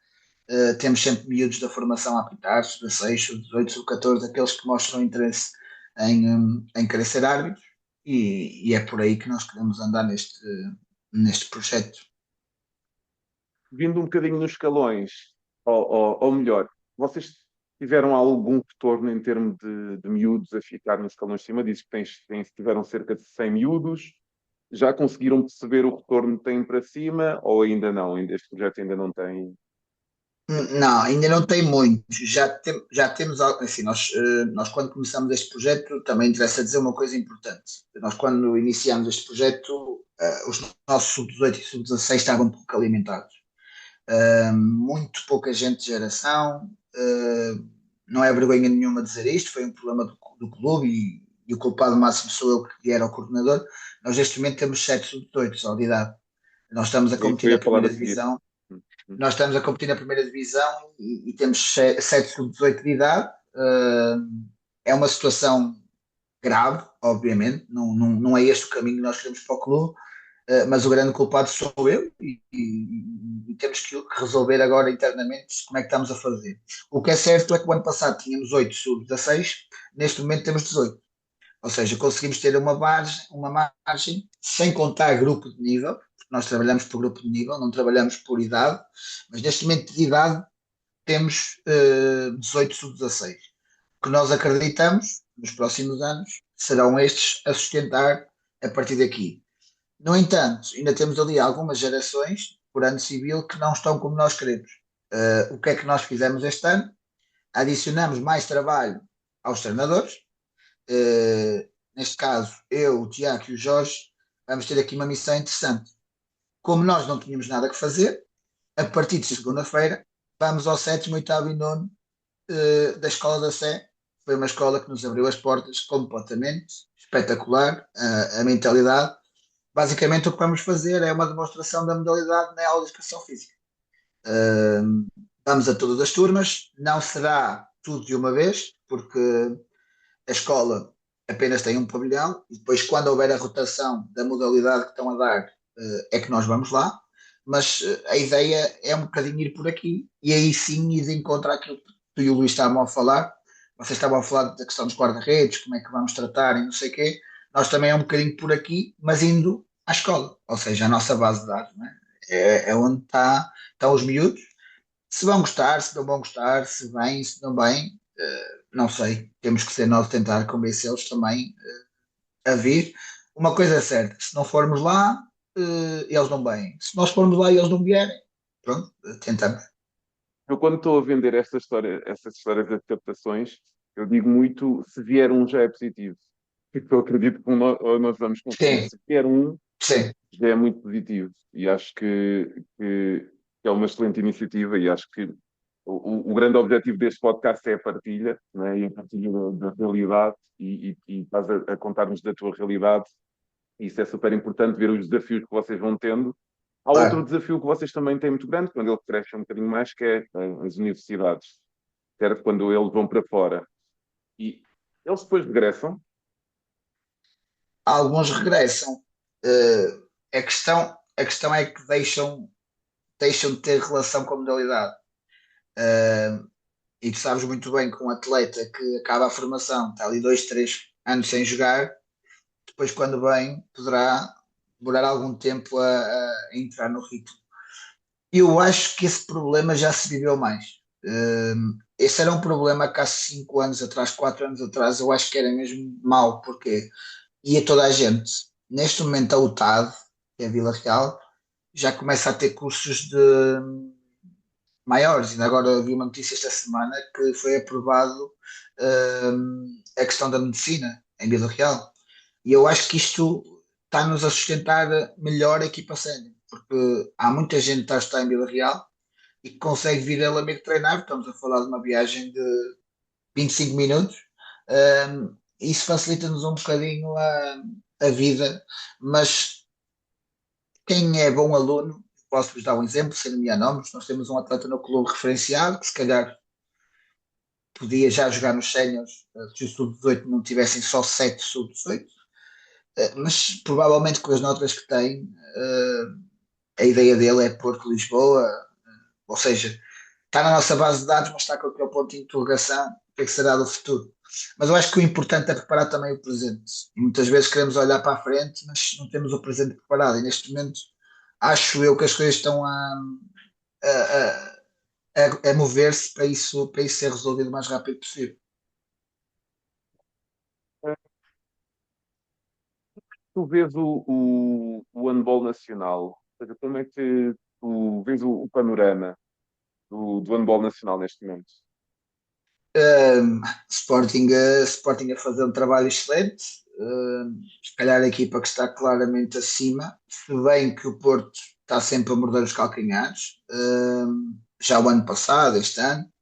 Temos sempre miúdos da formação a apitar, sub-16, sub-18, sub-14, aqueles que mostram interesse em querer ser árbitros, e é por aí que nós queremos andar neste projeto.
Vindo um bocadinho nos escalões, ou melhor, vocês tiveram algum retorno em termos de miúdos a ficar nos escalões de cima? Dizes que tiveram cerca de 100 miúdos. Já conseguiram perceber o retorno que têm para cima ou ainda não? Este projeto ainda não tem.
Não, ainda não tem muito. Já temos assim, nós quando começamos este projeto, também interessa dizer uma coisa importante. Nós quando iniciamos este projeto, os nossos sub-18 e sub-16 estavam pouco alimentados. Muito pouca gente de geração. Não é vergonha nenhuma dizer isto, foi um problema do clube e o culpado máximo sou eu que era o coordenador. Nós neste momento temos 7 sub-18 só de idade. Nós estamos a
Nem
competir
foi
na
a falar
primeira
a seguir.
divisão. Nós estamos a competir na primeira divisão e temos 7 sub-18 de idade. É uma situação grave, obviamente, não é este o caminho que nós queremos para o clube, mas o grande culpado sou eu e temos que resolver agora internamente como é que estamos a fazer. O que é certo é que o ano passado tínhamos 8 sub-16, neste momento temos 18. Ou seja, conseguimos ter uma margem sem contar grupo de nível, porque nós trabalhamos por grupo de nível, não trabalhamos por idade, mas neste momento de idade temos 18 sub-16, que nós acreditamos, nos próximos anos, serão estes a sustentar a partir daqui. No entanto, ainda temos ali algumas gerações por ano civil que não estão como nós queremos. O que é que nós fizemos este ano? Adicionamos mais trabalho aos treinadores. Neste caso, eu, o Tiago e o Jorge vamos ter aqui uma missão interessante. Como nós não tínhamos nada que fazer, a partir de segunda-feira vamos ao sétimo, oitavo e nono da Escola da Sé. Foi uma escola que nos abriu as portas completamente espetacular, a mentalidade basicamente o que vamos fazer é uma demonstração da modalidade na aula de educação física. Uh, Vamos a todas as turmas, não será tudo de uma vez, porque a escola apenas tem um pavilhão e depois, quando houver a rotação da modalidade que estão a dar, é que nós vamos lá. Mas a ideia é um bocadinho ir por aqui e aí sim ir de encontro àquilo que tu e o Luís estavam a falar. Vocês estavam a falar da questão dos guarda-redes, como é que vamos tratar e não sei o quê. Nós também é um bocadinho por aqui, mas indo à escola, ou seja, a nossa base de dados, não é? É onde estão os miúdos. Se vão gostar, se não vão gostar, se bem, se não bem, não sei. Temos que ser nós tentar convencê-los também a vir. Uma coisa é certa, se não formos lá, eles não vêm. Se nós formos lá e eles não vierem, pronto, tentamos.
Eu, quando estou a vender esta história, essas histórias das captações, eu digo muito: se vier um já é positivo. Porque eu acredito que nós vamos conseguir.
Sim,
Se vier um,
sim.
já é muito positivo. E acho que é uma excelente iniciativa. E acho que o grande objetivo deste podcast é a partilha, né? E a partilha da realidade. E estás a contar-nos da tua realidade. E isso é super importante, ver os desafios que vocês vão tendo. Há outro
Claro.
desafio que vocês também têm muito grande, quando ele cresce um bocadinho mais, que é as universidades, certo? Quando eles vão para fora. E eles depois regressam.
Alguns regressam. Eh, a questão é que deixam de ter relação com a modalidade. Eh, e tu sabes muito bem que um atleta que acaba a formação, está ali 2, 3 anos sem jogar, depois quando vem poderá demorar algum tempo a entrar no ritmo. Eu acho que esse problema já se viveu mais. Esse era um problema que há 5 anos atrás, 4 anos atrás, eu acho que era mesmo mau, porque ia toda a gente. Neste momento, a UTAD, que é a Vila Real, já começa a ter cursos de maiores. Ainda agora vi uma notícia esta semana que foi aprovado a questão da medicina em Vila Real. E eu acho que isto está-nos a sustentar melhor a equipa sénior, porque há muita gente que está a estar em Vila Real e que consegue vir a Lamego treinar. Estamos a falar de uma viagem de 25 minutos. Isso facilita-nos um bocadinho a vida, mas quem é bom aluno, posso-vos dar um exemplo, sem nomear nomes, nós temos um atleta no clube referenciado que se calhar podia já jogar nos séniores se o sub-18 não tivessem só 7 sub-18, mas provavelmente com as notas que tem, a ideia dele é Porto Lisboa, ou seja, está na nossa base de dados, mas está com aquele ponto de interrogação, o que é que será do futuro? Mas eu acho que o importante é preparar também o presente. E muitas vezes queremos olhar para a frente, mas não temos o presente preparado. E neste momento acho eu que as coisas estão a, a mover-se para isso ser resolvido o mais rápido possível.
Tu vês o handball nacional, ou seja, como é que tu vês o panorama do handball nacional neste momento?
Sporting a fazer um trabalho excelente, se calhar a equipa que está claramente acima, se bem que o Porto está sempre a morder os calcanhares, já o ano passado, este ano.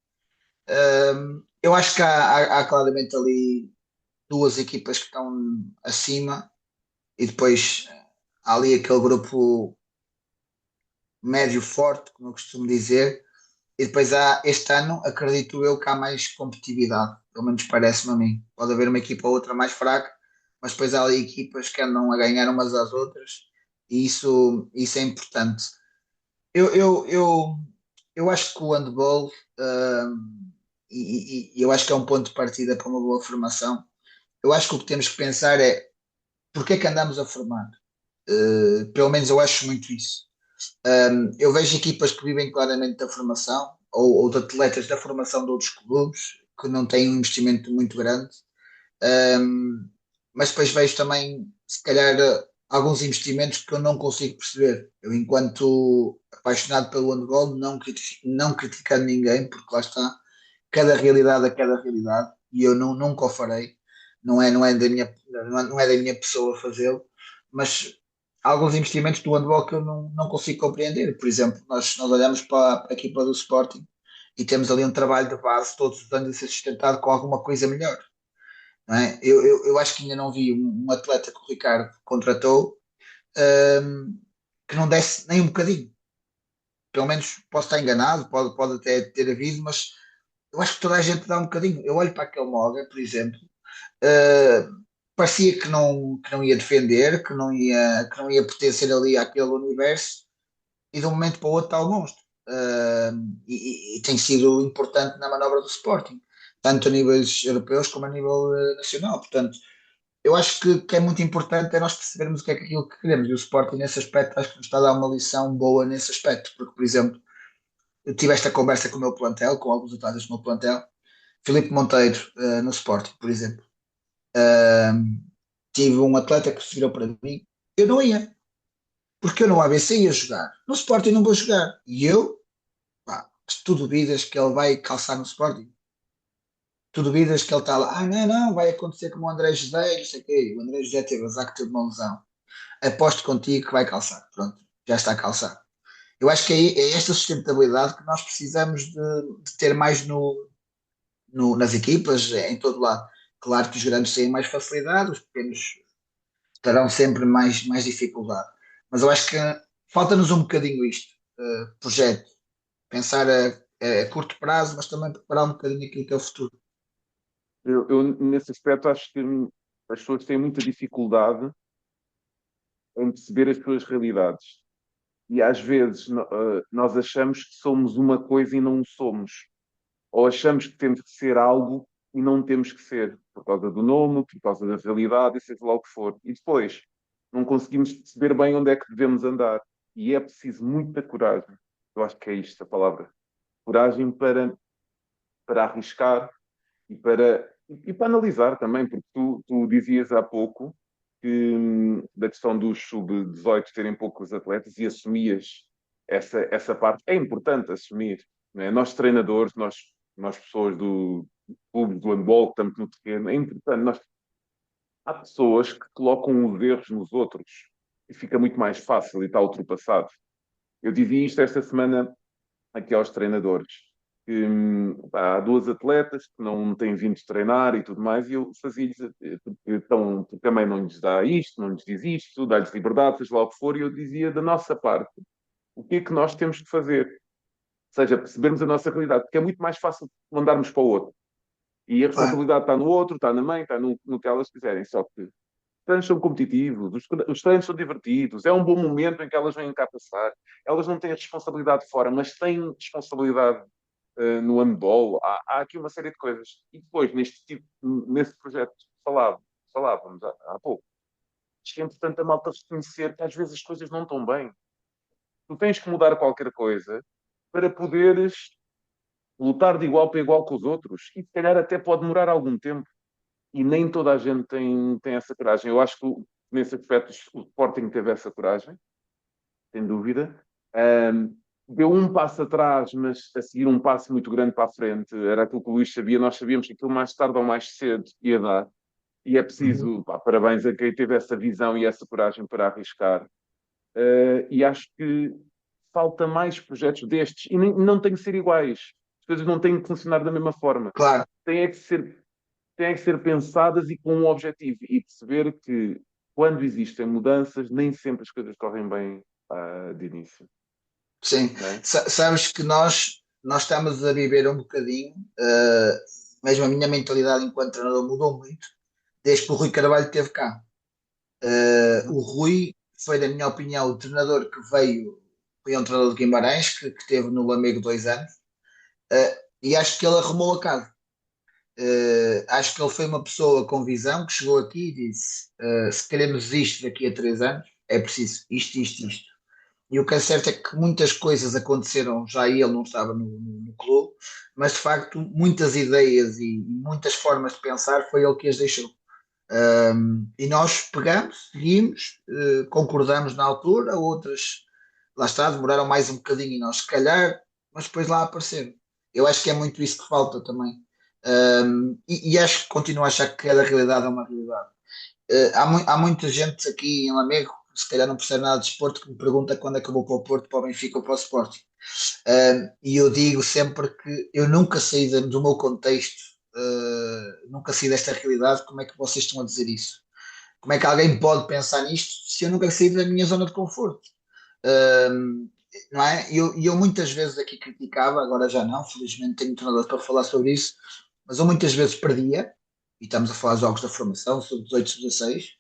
Eu acho que há claramente ali duas equipas que estão acima e depois há ali aquele grupo médio forte, como eu costumo dizer, e depois há este ano, acredito eu que há mais competitividade, pelo menos parece-me a mim. Pode haver uma equipa ou outra mais fraca, mas depois há ali equipas que andam a ganhar umas às outras, e isso é importante. Eu, eu, eu, eu acho que o handball, e eu acho que é um ponto de partida para uma boa formação. Eu acho que o que temos que pensar é porque é que andamos a formar? Pelo menos eu acho muito isso. Eu vejo equipas que vivem claramente da formação ou de atletas da formação de outros clubes que não têm um investimento muito grande. Um, mas depois vejo também, se calhar, alguns investimentos que eu não consigo perceber. Eu, enquanto apaixonado pelo handball, não criticando ninguém, porque lá está, cada realidade é cada realidade, e eu nunca o farei. Não é da minha pessoa fazê-lo, mas há alguns investimentos do handball que eu não consigo compreender. Por exemplo, nós olhamos para a equipa do Sporting e temos ali um trabalho de base todos os anos a ser sustentado com alguma coisa melhor. Não é? Eu acho que ainda não vi um atleta que o Ricardo contratou, que não desse nem um bocadinho. Pelo menos posso estar enganado, pode até ter havido, mas eu acho que toda a gente dá um bocadinho. Eu olho para aquele Moga, por exemplo, uh, parecia que não ia defender, que não ia pertencer ali àquele universo, e de um momento para o outro está o monstro. E tem sido importante na manobra do Sporting, tanto a níveis europeus como a nível nacional. Portanto, eu acho que é muito importante é nós percebermos o que é aquilo que queremos. E o Sporting, nesse aspecto, acho que nos está a dar uma lição boa nesse aspecto, porque, por exemplo, eu tive esta conversa com o meu plantel, com alguns atletas do meu plantel, Filipe Monteiro, no Sporting, por exemplo. Tive um atleta que se virou para mim, eu não ia, porque eu no ABC ia jogar, no Sporting não vou jogar. E eu, pá, tu duvidas que ele vai calçar no Sporting? Tu duvidas que ele está lá, não, vai acontecer como o André José, não sei o quê. O André José teve azar que teve uma lesão. Aposto contigo que vai calçar. Pronto, já está calçado. Eu acho que é esta sustentabilidade que nós precisamos de ter mais nas equipas, em todo lado. Claro que os grandes têm mais facilidade, os pequenos terão sempre mais dificuldade. Mas eu acho que falta-nos um bocadinho isto, projeto. Pensar a curto prazo, mas também preparar um bocadinho aquilo que é o futuro.
Nesse aspecto, acho que as pessoas têm muita dificuldade em perceber as suas realidades. E às vezes nós achamos que somos uma coisa e não o somos. Ou achamos que temos que ser algo e não temos que ser, por causa do nome, por causa da realidade, e seja lá o que for. E depois, não conseguimos perceber bem onde é que devemos andar. E é preciso muita coragem. Eu acho que é isto a palavra. Coragem para arriscar e para analisar também, porque tu dizias há pouco que da questão dos sub-18 terem poucos atletas e assumias essa parte. É importante assumir. Não é? Nós treinadores, nós pessoas do clube do handball que estamos no terreno, é importante. Há pessoas que colocam os erros nos outros e fica muito mais fácil e está ultrapassado. Eu dizia isto esta semana aqui aos treinadores. Que, há duas atletas que não têm vindo de treinar e tudo mais, e eu fazia-lhes, porque também não lhes dá isto, não lhes diz isto, dá-lhes liberdade, seja lá o que for, e eu dizia da nossa parte, o que é que nós temos de fazer? Ou seja, percebermos a nossa realidade, porque é muito mais fácil mandarmos para o outro. E a
Claro,
responsabilidade está no outro, está na mãe, está no que elas quiserem. Só que os treinos são competitivos, os treinos são divertidos, é um bom momento em que elas vêm cá passar. Elas não têm a responsabilidade fora, mas têm responsabilidade no handball. Há aqui uma série de coisas. E depois, nesse projeto que falávamos há pouco, acho que é importante a malta reconhecer que às vezes as coisas não estão bem. Tu tens que mudar qualquer coisa para poderes lutar de igual para igual com os outros. E se calhar até pode demorar algum tempo. E nem toda a gente tem essa coragem. Eu acho que nesse aspecto o Sporting teve essa coragem, sem dúvida. Deu um passo atrás, mas a seguir um passo muito grande para a frente. Era aquilo que o Luís sabia, nós sabíamos que aquilo mais tarde ou mais cedo ia dar. E é
uhum,
preciso, pá, parabéns a quem teve essa visão e essa coragem para arriscar. E acho que falta mais projetos destes. E não têm que ser iguais. As coisas não têm que funcionar da mesma forma.
claro.
Têm é que ser, têm é que ser pensadas e com um objetivo. E perceber que quando existem mudanças, nem sempre as coisas correm bem de início.
Sim,
Não é?
sabes que nós estamos a viver um bocadinho, mesmo a minha mentalidade enquanto treinador mudou muito, desde que o Rui Carvalho esteve cá. O Rui foi, na minha opinião, o treinador que veio, foi um treinador de Guimarães, que esteve no Lamego 2 anos, e acho que ele arrumou a casa. Acho que ele foi uma pessoa com visão que chegou aqui e disse: se queremos isto daqui a 3 anos, é preciso isto, isto, isto. E o que é certo é que muitas coisas aconteceram, já ele não estava no clube, mas de facto muitas ideias e muitas formas de pensar foi ele que as deixou. E nós pegamos, seguimos, concordamos na altura, outras, lá está, demoraram mais um bocadinho e nós se calhar, mas depois lá apareceram. Eu acho que é muito isso que falta também. E acho que continuo a achar que cada realidade é uma realidade. Há muita gente aqui em Lamego que se calhar não percebe nada de desporto que me pergunta quando é que eu vou para o Porto, para o Benfica ou para o Sporting. E eu digo sempre que eu nunca saí do meu contexto, nunca saí desta realidade. Como é que vocês estão a dizer isso? Como é que alguém pode pensar nisto se eu nunca saí da minha zona de conforto? Ahm, não é? E eu muitas vezes aqui criticava, agora já não, felizmente tenho treinador para falar sobre isso, mas eu muitas vezes perdia, e estamos a falar de jogos da formação, sobre 18, 16,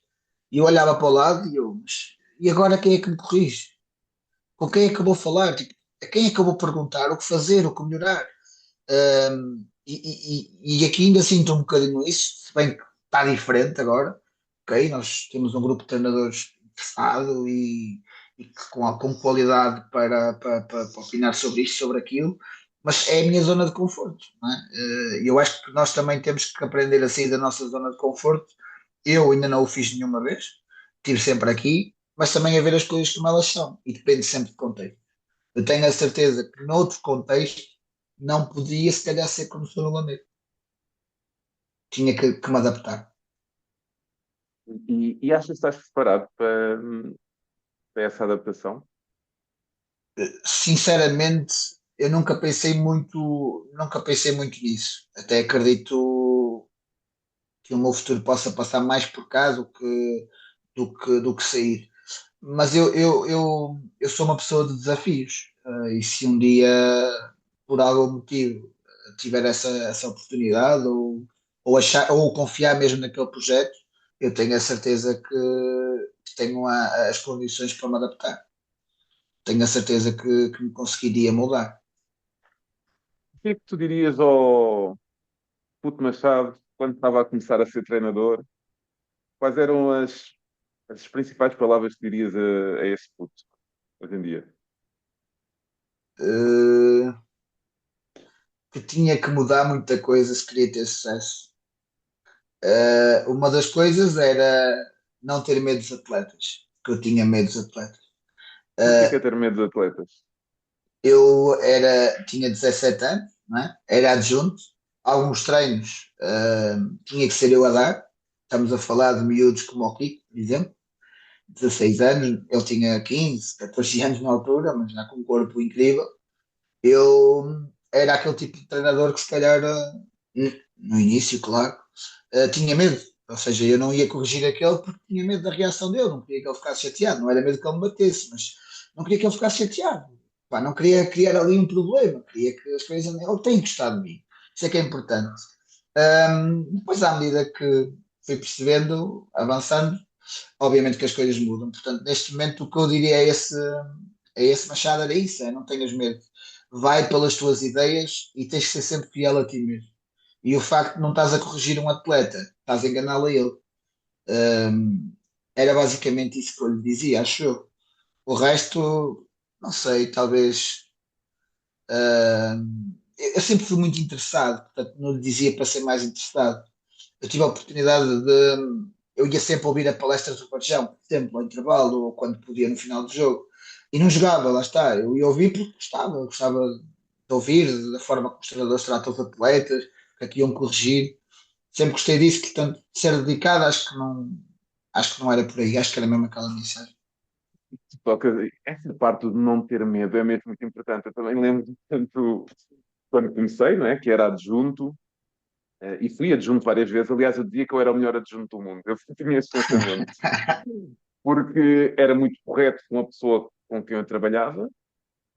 e eu olhava para o lado e eu, mas e agora quem é que me corrige? Com quem é que eu vou falar? Tipo, a quem é que eu vou perguntar o que fazer, o que melhorar? E aqui ainda sinto um bocadinho isso, se bem que está diferente agora, ok? Nós temos um grupo de treinadores interessado com qualidade para opinar sobre isto, sobre aquilo, mas é a minha zona de conforto, não é? Eu acho que nós também temos que aprender a sair da nossa zona de conforto. Eu ainda não o fiz nenhuma vez, estive sempre aqui, mas também a ver as coisas como elas são, e depende sempre de contexto. Eu tenho a certeza que noutro contexto não podia se calhar ser como sou no Lamego. Tinha que me adaptar.
E achas que estás preparado para essa adaptação?
Sinceramente, eu nunca pensei muito nisso. Até acredito que o meu futuro possa passar mais por cá do que sair. Mas eu sou uma pessoa de desafios. E se um dia, por algum motivo, tiver essa oportunidade ou confiar mesmo naquele projeto, eu tenho a certeza que tenho as condições para me adaptar. Tenho a certeza que me conseguiria mudar.
O que é que tu dirias ao Puto Machado quando estava a começar a ser treinador? Quais eram as principais palavras que dirias a esse puto hoje em dia?
Eh, que tinha que mudar muita coisa se queria ter sucesso. Uma das coisas era não ter medo dos atletas, que eu tinha medo dos atletas.
Porquê que
Uh,
é ter medo dos atletas?
tinha 17 anos, não é? Era adjunto, alguns treinos tinha que ser eu a dar. Estamos a falar de miúdos como o Kiko, por exemplo, 16 anos, ele tinha 15, 14 anos na altura, mas já com um corpo incrível. Eu era aquele tipo de treinador que se calhar no início, claro, tinha medo. Ou seja, eu não ia corrigir aquele porque tinha medo da reação dele, não queria que ele ficasse chateado, não era medo que ele me batesse, mas não queria que ele ficasse chateado. Pá, não queria criar ali um problema, queria que as coisas. Ele tem gostado de mim, isso é que é importante. Depois, à medida que fui percebendo, avançando, obviamente que as coisas mudam. Portanto, neste momento, o que eu diria a esse Machado era isso: não tenhas medo, vai pelas tuas ideias e tens que ser sempre fiel a ti mesmo. E o facto de não estás a corrigir um atleta, estás a enganá-lo a ele. Um, Era basicamente isso que eu lhe dizia, acho eu. O resto, não sei, talvez. Eu sempre fui muito interessado, portanto, não lhe dizia para ser mais interessado. Eu tive a oportunidade de. Eu ia sempre ouvir a palestra do Varjão, por exemplo, ao intervalo, ou quando podia no final do jogo. E não jogava, lá está. Eu ia ouvir porque gostava de ouvir, da forma como os treinadores tratam os atletas, que aqui iam corrigir. Sempre gostei disso, portanto, ser dedicado, acho que não era por aí, acho que era mesmo aquela mensagem.
Só que essa parte de não ter medo é mesmo muito importante. Eu também lembro tanto quando comecei, não é? Que era adjunto, e fui adjunto várias vezes. Aliás, eu dizia que eu era o melhor adjunto do mundo. Eu tinha esse pensamento. Porque era muito correto com a pessoa com quem eu trabalhava,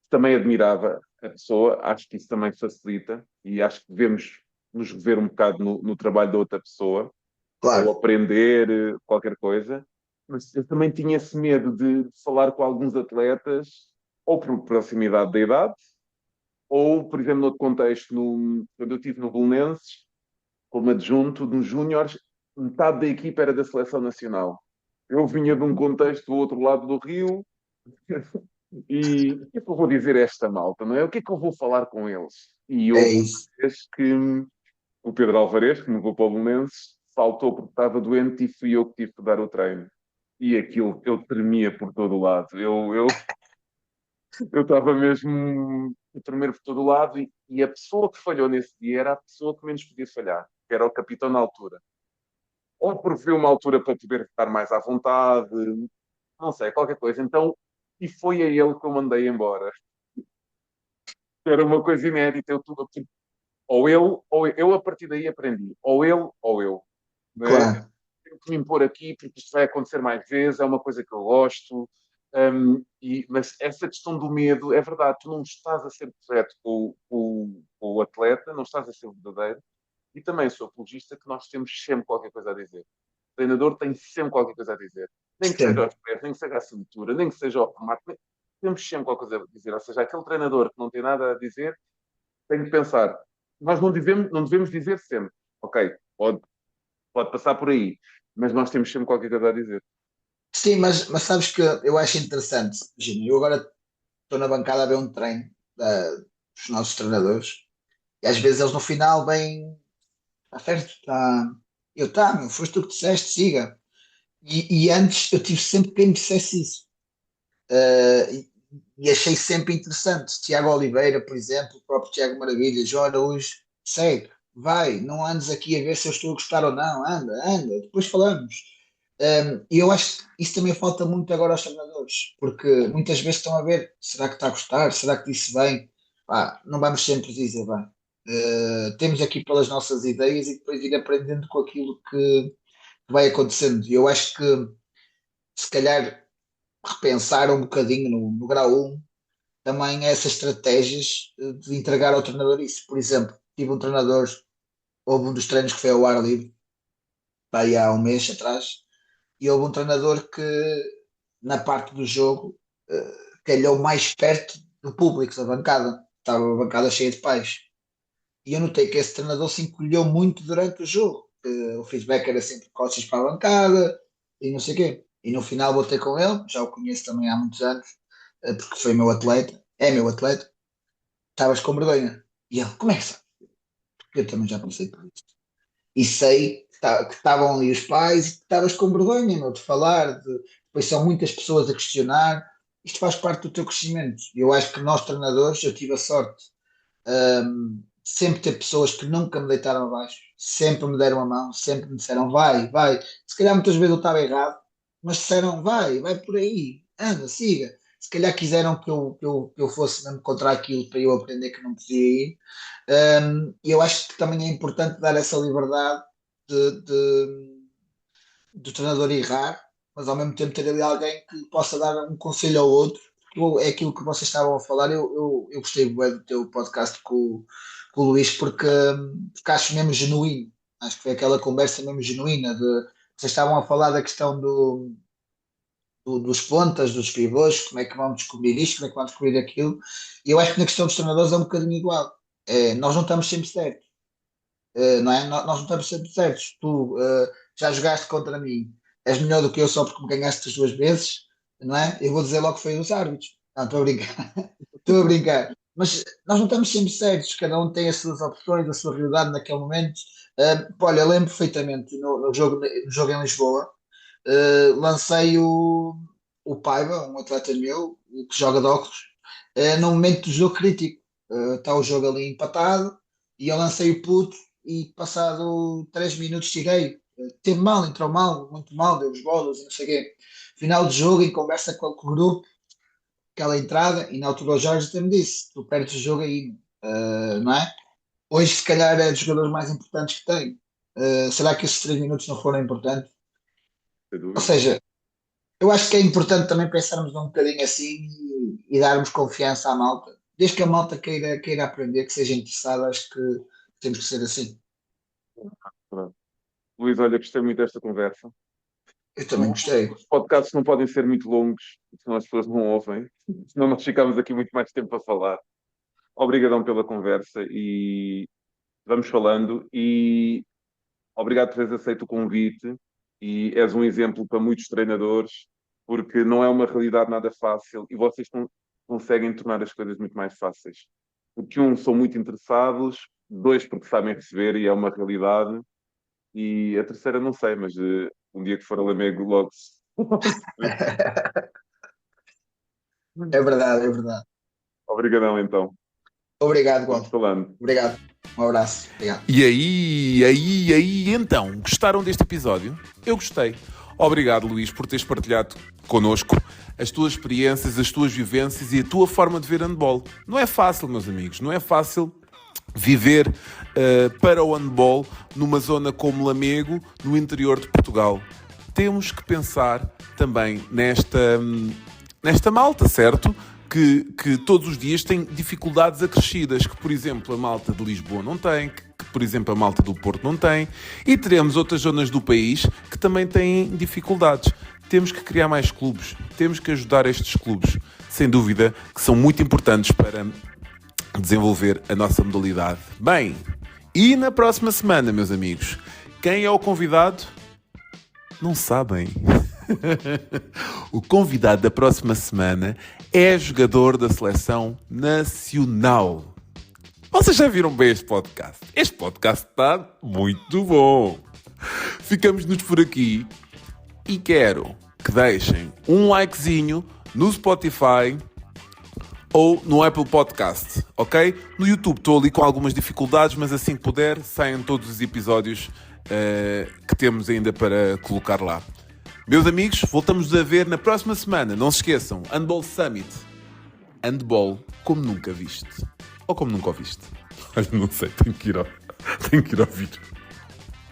também admirava a pessoa, acho que isso também facilita e acho que devemos nos ver um bocado no trabalho da outra pessoa ou
Claro,
aprender qualquer coisa. Mas eu também tinha esse medo de falar com alguns atletas, ou por proximidade da idade, ou, por exemplo, noutro contexto, quando eu estive no Belenenses, como adjunto nos Júniores, metade da equipa era da seleção nacional. Eu vinha de um contexto do outro lado do Rio. E o que é que eu vou dizer a esta malta, não é? O que é que eu vou falar com eles? E
é
houve uma
isso.
vez que o Pedro Alvarez, que me levou para o Belenenses, faltou porque estava doente e fui eu que tive que dar o treino. E aquilo, eu tremia por todo o lado. Eu estava mesmo a tremer por todo o lado e a pessoa que falhou nesse dia era a pessoa que menos podia falhar, que era o capitão na altura. Ou porque viu uma altura para poder estar mais à vontade, não sei, qualquer coisa. Então, e foi a ele que eu mandei embora. Era uma coisa inédita. Ou ele, ou eu a partir daí aprendi. Ou ele, ou eu. Não é?
Claro.
que me impor aqui porque isto vai acontecer mais vezes, é uma coisa que eu gosto. Mas essa questão do medo, é verdade, tu não estás a ser correto com o atleta, não estás a ser verdadeiro, e também sou apologista que nós temos sempre qualquer coisa a dizer. O treinador tem sempre qualquer coisa a dizer. Nem que seja aos pés, nem que seja a cintura, nem que seja ao remate, temos sempre qualquer coisa a dizer. Ou seja, aquele treinador que não tem nada a dizer, tem que pensar. Nós não devemos dizer sempre, ok, pode passar por aí, mas nós temos sempre qualquer coisa a dizer.
Sim, mas sabes que eu acho interessante. Imagina, eu agora estou na bancada a ver um treino dos nossos treinadores e às vezes eles no final vêm, está certo, está. Eu, tá, meu, foste tu que disseste, siga. E antes eu tive sempre quem me dissesse isso. E achei sempre interessante. Tiago Oliveira, por exemplo, o próprio Tiago Maravilha, João Araújo, segue, vai, não andes aqui a ver se eu estou a gostar ou não, anda, depois falamos. E eu acho que isso também falta muito agora aos treinadores, porque muitas vezes estão a ver, será que está a gostar, será que disse bem? Pá, não vamos sempre dizer bem. Temos aqui pelas nossas ideias e depois ir aprendendo com aquilo que vai acontecendo. E eu acho que se calhar repensar um bocadinho no grau 1 também essas estratégias de entregar ao treinador isso. Por exemplo, tive um treinador, houve um dos treinos que foi ao ar livre, pá, aí há um mês atrás, e houve um treinador que na parte do jogo calhou mais perto do público, da bancada. Estava a bancada cheia de pais. E eu notei que esse treinador se encolheu muito durante o jogo. O feedback era sempre costas para a bancada e não sei o quê. E no final voltei com ele, já o conheço também há muitos anos, porque foi meu atleta, é meu atleta. Estavas com vergonha. E ele, como é que sabe? Porque eu também já passei por isso. E sei que estavam ali os pais e que estavas com vergonha, meu, de falar, depois são muitas pessoas a questionar. Isto faz parte do teu crescimento. E eu acho que nós, treinadores, eu tive a sorte sempre ter pessoas que nunca me deitaram abaixo, sempre me deram a mão, sempre me disseram vai, vai. Se calhar muitas vezes eu estava errado, mas disseram vai por aí, anda, siga. Se calhar quiseram que eu fosse mesmo contra aquilo para eu aprender que não podia ir. E eu acho que também é importante dar essa liberdade do treinador errar, mas ao mesmo tempo ter ali alguém que possa dar um conselho ao outro. É aquilo que vocês estavam a falar. Eu gostei bué do teu podcast com o Luís porque acho mesmo genuíno. Acho que foi aquela conversa mesmo genuína de vocês estavam a falar da questão dos pontas, dos pivôs, como é que vão descobrir isto, como é que vão descobrir aquilo. E eu acho que na questão dos treinadores é um bocadinho igual. Nós não estamos sempre certos. Não é? Nós não estamos sempre certos. Tu já jogaste contra mim, és melhor do que eu só porque me ganhaste as 2 vezes, não é? Eu vou dizer logo que foi os árbitros. Não, estou a brincar. Estou a brincar. Mas nós não estamos sempre certos, cada um tem as suas opções, a sua realidade naquele momento. Olha, eu lembro perfeitamente no jogo em Lisboa, lancei o Paiva, um atleta meu, que joga de óculos, num momento do jogo crítico. Está o jogo ali empatado e eu lancei o puto e passado 3 minutos tirei. Teve mal, entrou mal, muito mal, deu os golos e não sei o quê. Final do jogo, em conversa com o grupo, aquela entrada, e na altura o Jorge até me disse: tu perdes o jogo aí, não é? Hoje, se calhar, é dos jogadores mais importantes que tem. Será que esses 3 minutos não foram importantes?
Sem
Ou
dúvida.
seja, eu acho que é importante também pensarmos um bocadinho assim e darmos confiança à malta. Desde que a malta queira aprender, que seja interessada, acho que temos que ser assim.
Pronto. Luís, olha, gostei muito desta conversa.
Eu também gostei.
Os podcasts não podem ser muito longos, senão as pessoas não ouvem, senão nós ficamos aqui muito mais tempo a falar. Obrigadão pela conversa e vamos falando. E obrigado por teres aceito o convite e és um exemplo para muitos treinadores, porque não é uma realidade nada fácil e vocês conseguem tornar as coisas muito mais fáceis. Porque são muito interessados, dois, porque sabem receber e é uma realidade, e a terceira não sei, mas um dia que for a Lamego logo
É verdade, é verdade.
Obrigadão então.
Obrigado,
Vamos
Gonçalo.
falando.
Obrigado. Um abraço. Obrigado.
E aí, então, gostaram deste episódio? Eu gostei. Obrigado, Luís, por teres partilhado connosco as tuas experiências, as tuas vivências e a tua forma de ver handball. Não é fácil, meus amigos, não é fácil viver para o handball numa zona como Lamego, no interior de Portugal. Temos que pensar também nesta malta, certo? Que todos os dias tem dificuldades acrescidas, que, por exemplo, a malta de Lisboa não tem, que, por exemplo, a malta do Porto não tem, e teremos outras zonas do país que também têm dificuldades. Temos que criar mais clubes, temos que ajudar estes clubes, sem dúvida, que são muito importantes para desenvolver a nossa modalidade. Bem, e na próxima semana, meus amigos, quem é o convidado? Não sabem. O convidado da próxima semana é jogador da seleção nacional. Vocês já viram bem este podcast? Este podcast está muito bom. Ficamos-nos por aqui e quero que deixem um likezinho no Spotify ou no Apple Podcast, ok? No YouTube estou ali com algumas dificuldades, mas assim que puder, saiam todos os episódios que temos ainda para colocar lá. Meus amigos, voltamos a ver na próxima semana. Não se esqueçam, Handball Summit. Handball como nunca viste. Ou como nunca ouviste. Não sei, tenho que ir ouvir.